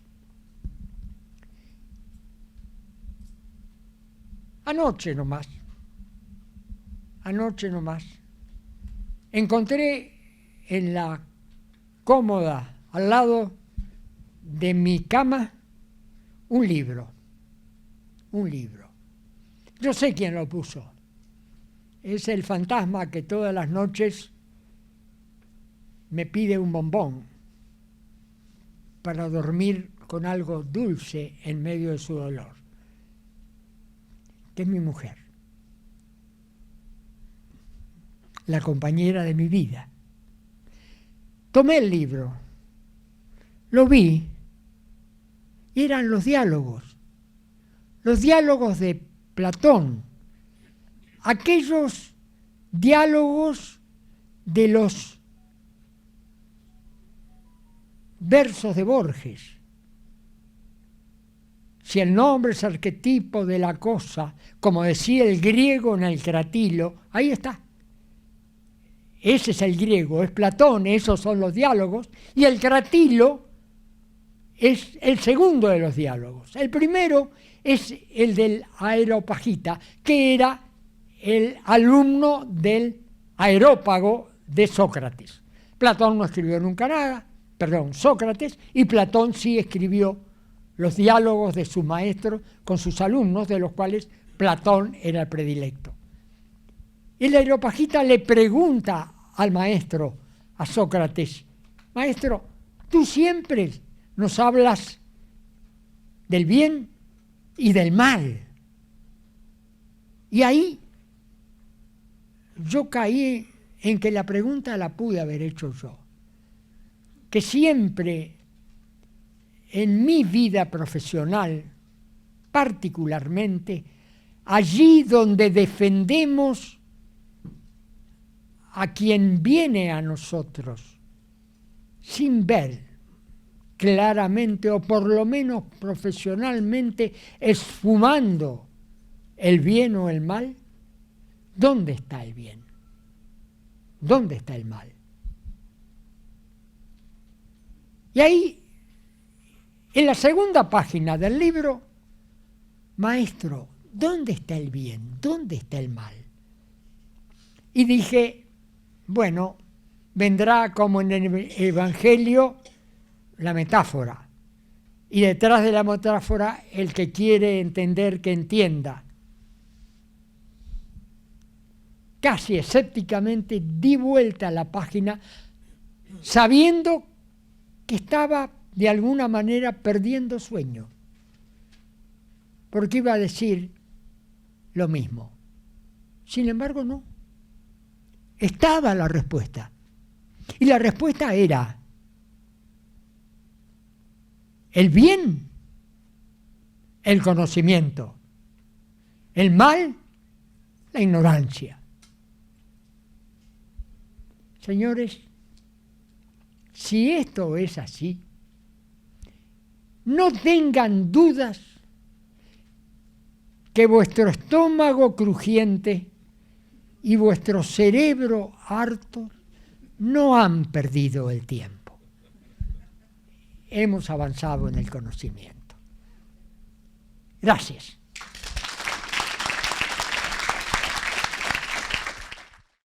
Anoche nomás, encontré en la cómoda al lado de mi cama un libro. Yo sé quién lo puso. Es el fantasma que todas las noches me pide un bombón para dormir con algo dulce en medio de su dolor, que es mi mujer, la compañera de mi vida. Tomé el libro, lo vi, y eran los diálogos de Platón, aquellos diálogos de los versos de Borges. Si el nombre es arquetipo de la cosa, como decía el griego en el Cratilo, ahí está. Ese es el griego, es Platón, esos son los diálogos, y el Cratilo es el segundo de los diálogos. El primero es el del Areópago, que era el alumno del Areópago de Sócrates. Platón no escribió nunca nada, Sócrates, y Platón sí escribió los diálogos de su maestro con sus alumnos, de los cuales Platón era el predilecto. El Areópago le pregunta al maestro, a Sócrates: maestro, tú siempre nos hablas del bien y del mal. Y ahí yo caí en que la pregunta la pude haber hecho yo. Que siempre en mi vida profesional, particularmente, allí donde defendemos a quien viene a nosotros, sin ver claramente, o por lo menos profesionalmente, esfumando el bien o el mal, ¿dónde está el bien? ¿Dónde está el mal? Y ahí, en la segunda página del libro, maestro, ¿dónde está el bien? ¿Dónde está el mal? Y dije, bueno, vendrá como en el Evangelio la metáfora. Y detrás de la metáfora, el que quiere entender, que entienda. Casi escépticamente di vuelta a la página, sabiendo que estaba de alguna manera perdiendo sueño, porque iba a decir lo mismo. Sin embargo, no. Estaba la respuesta. Y la respuesta era el bien, el conocimiento, el mal, la ignorancia. Señores, si esto es así, no tengan dudas que vuestro estómago crujiente y vuestro cerebro harto no han perdido el tiempo. Hemos avanzado en el conocimiento. Gracias.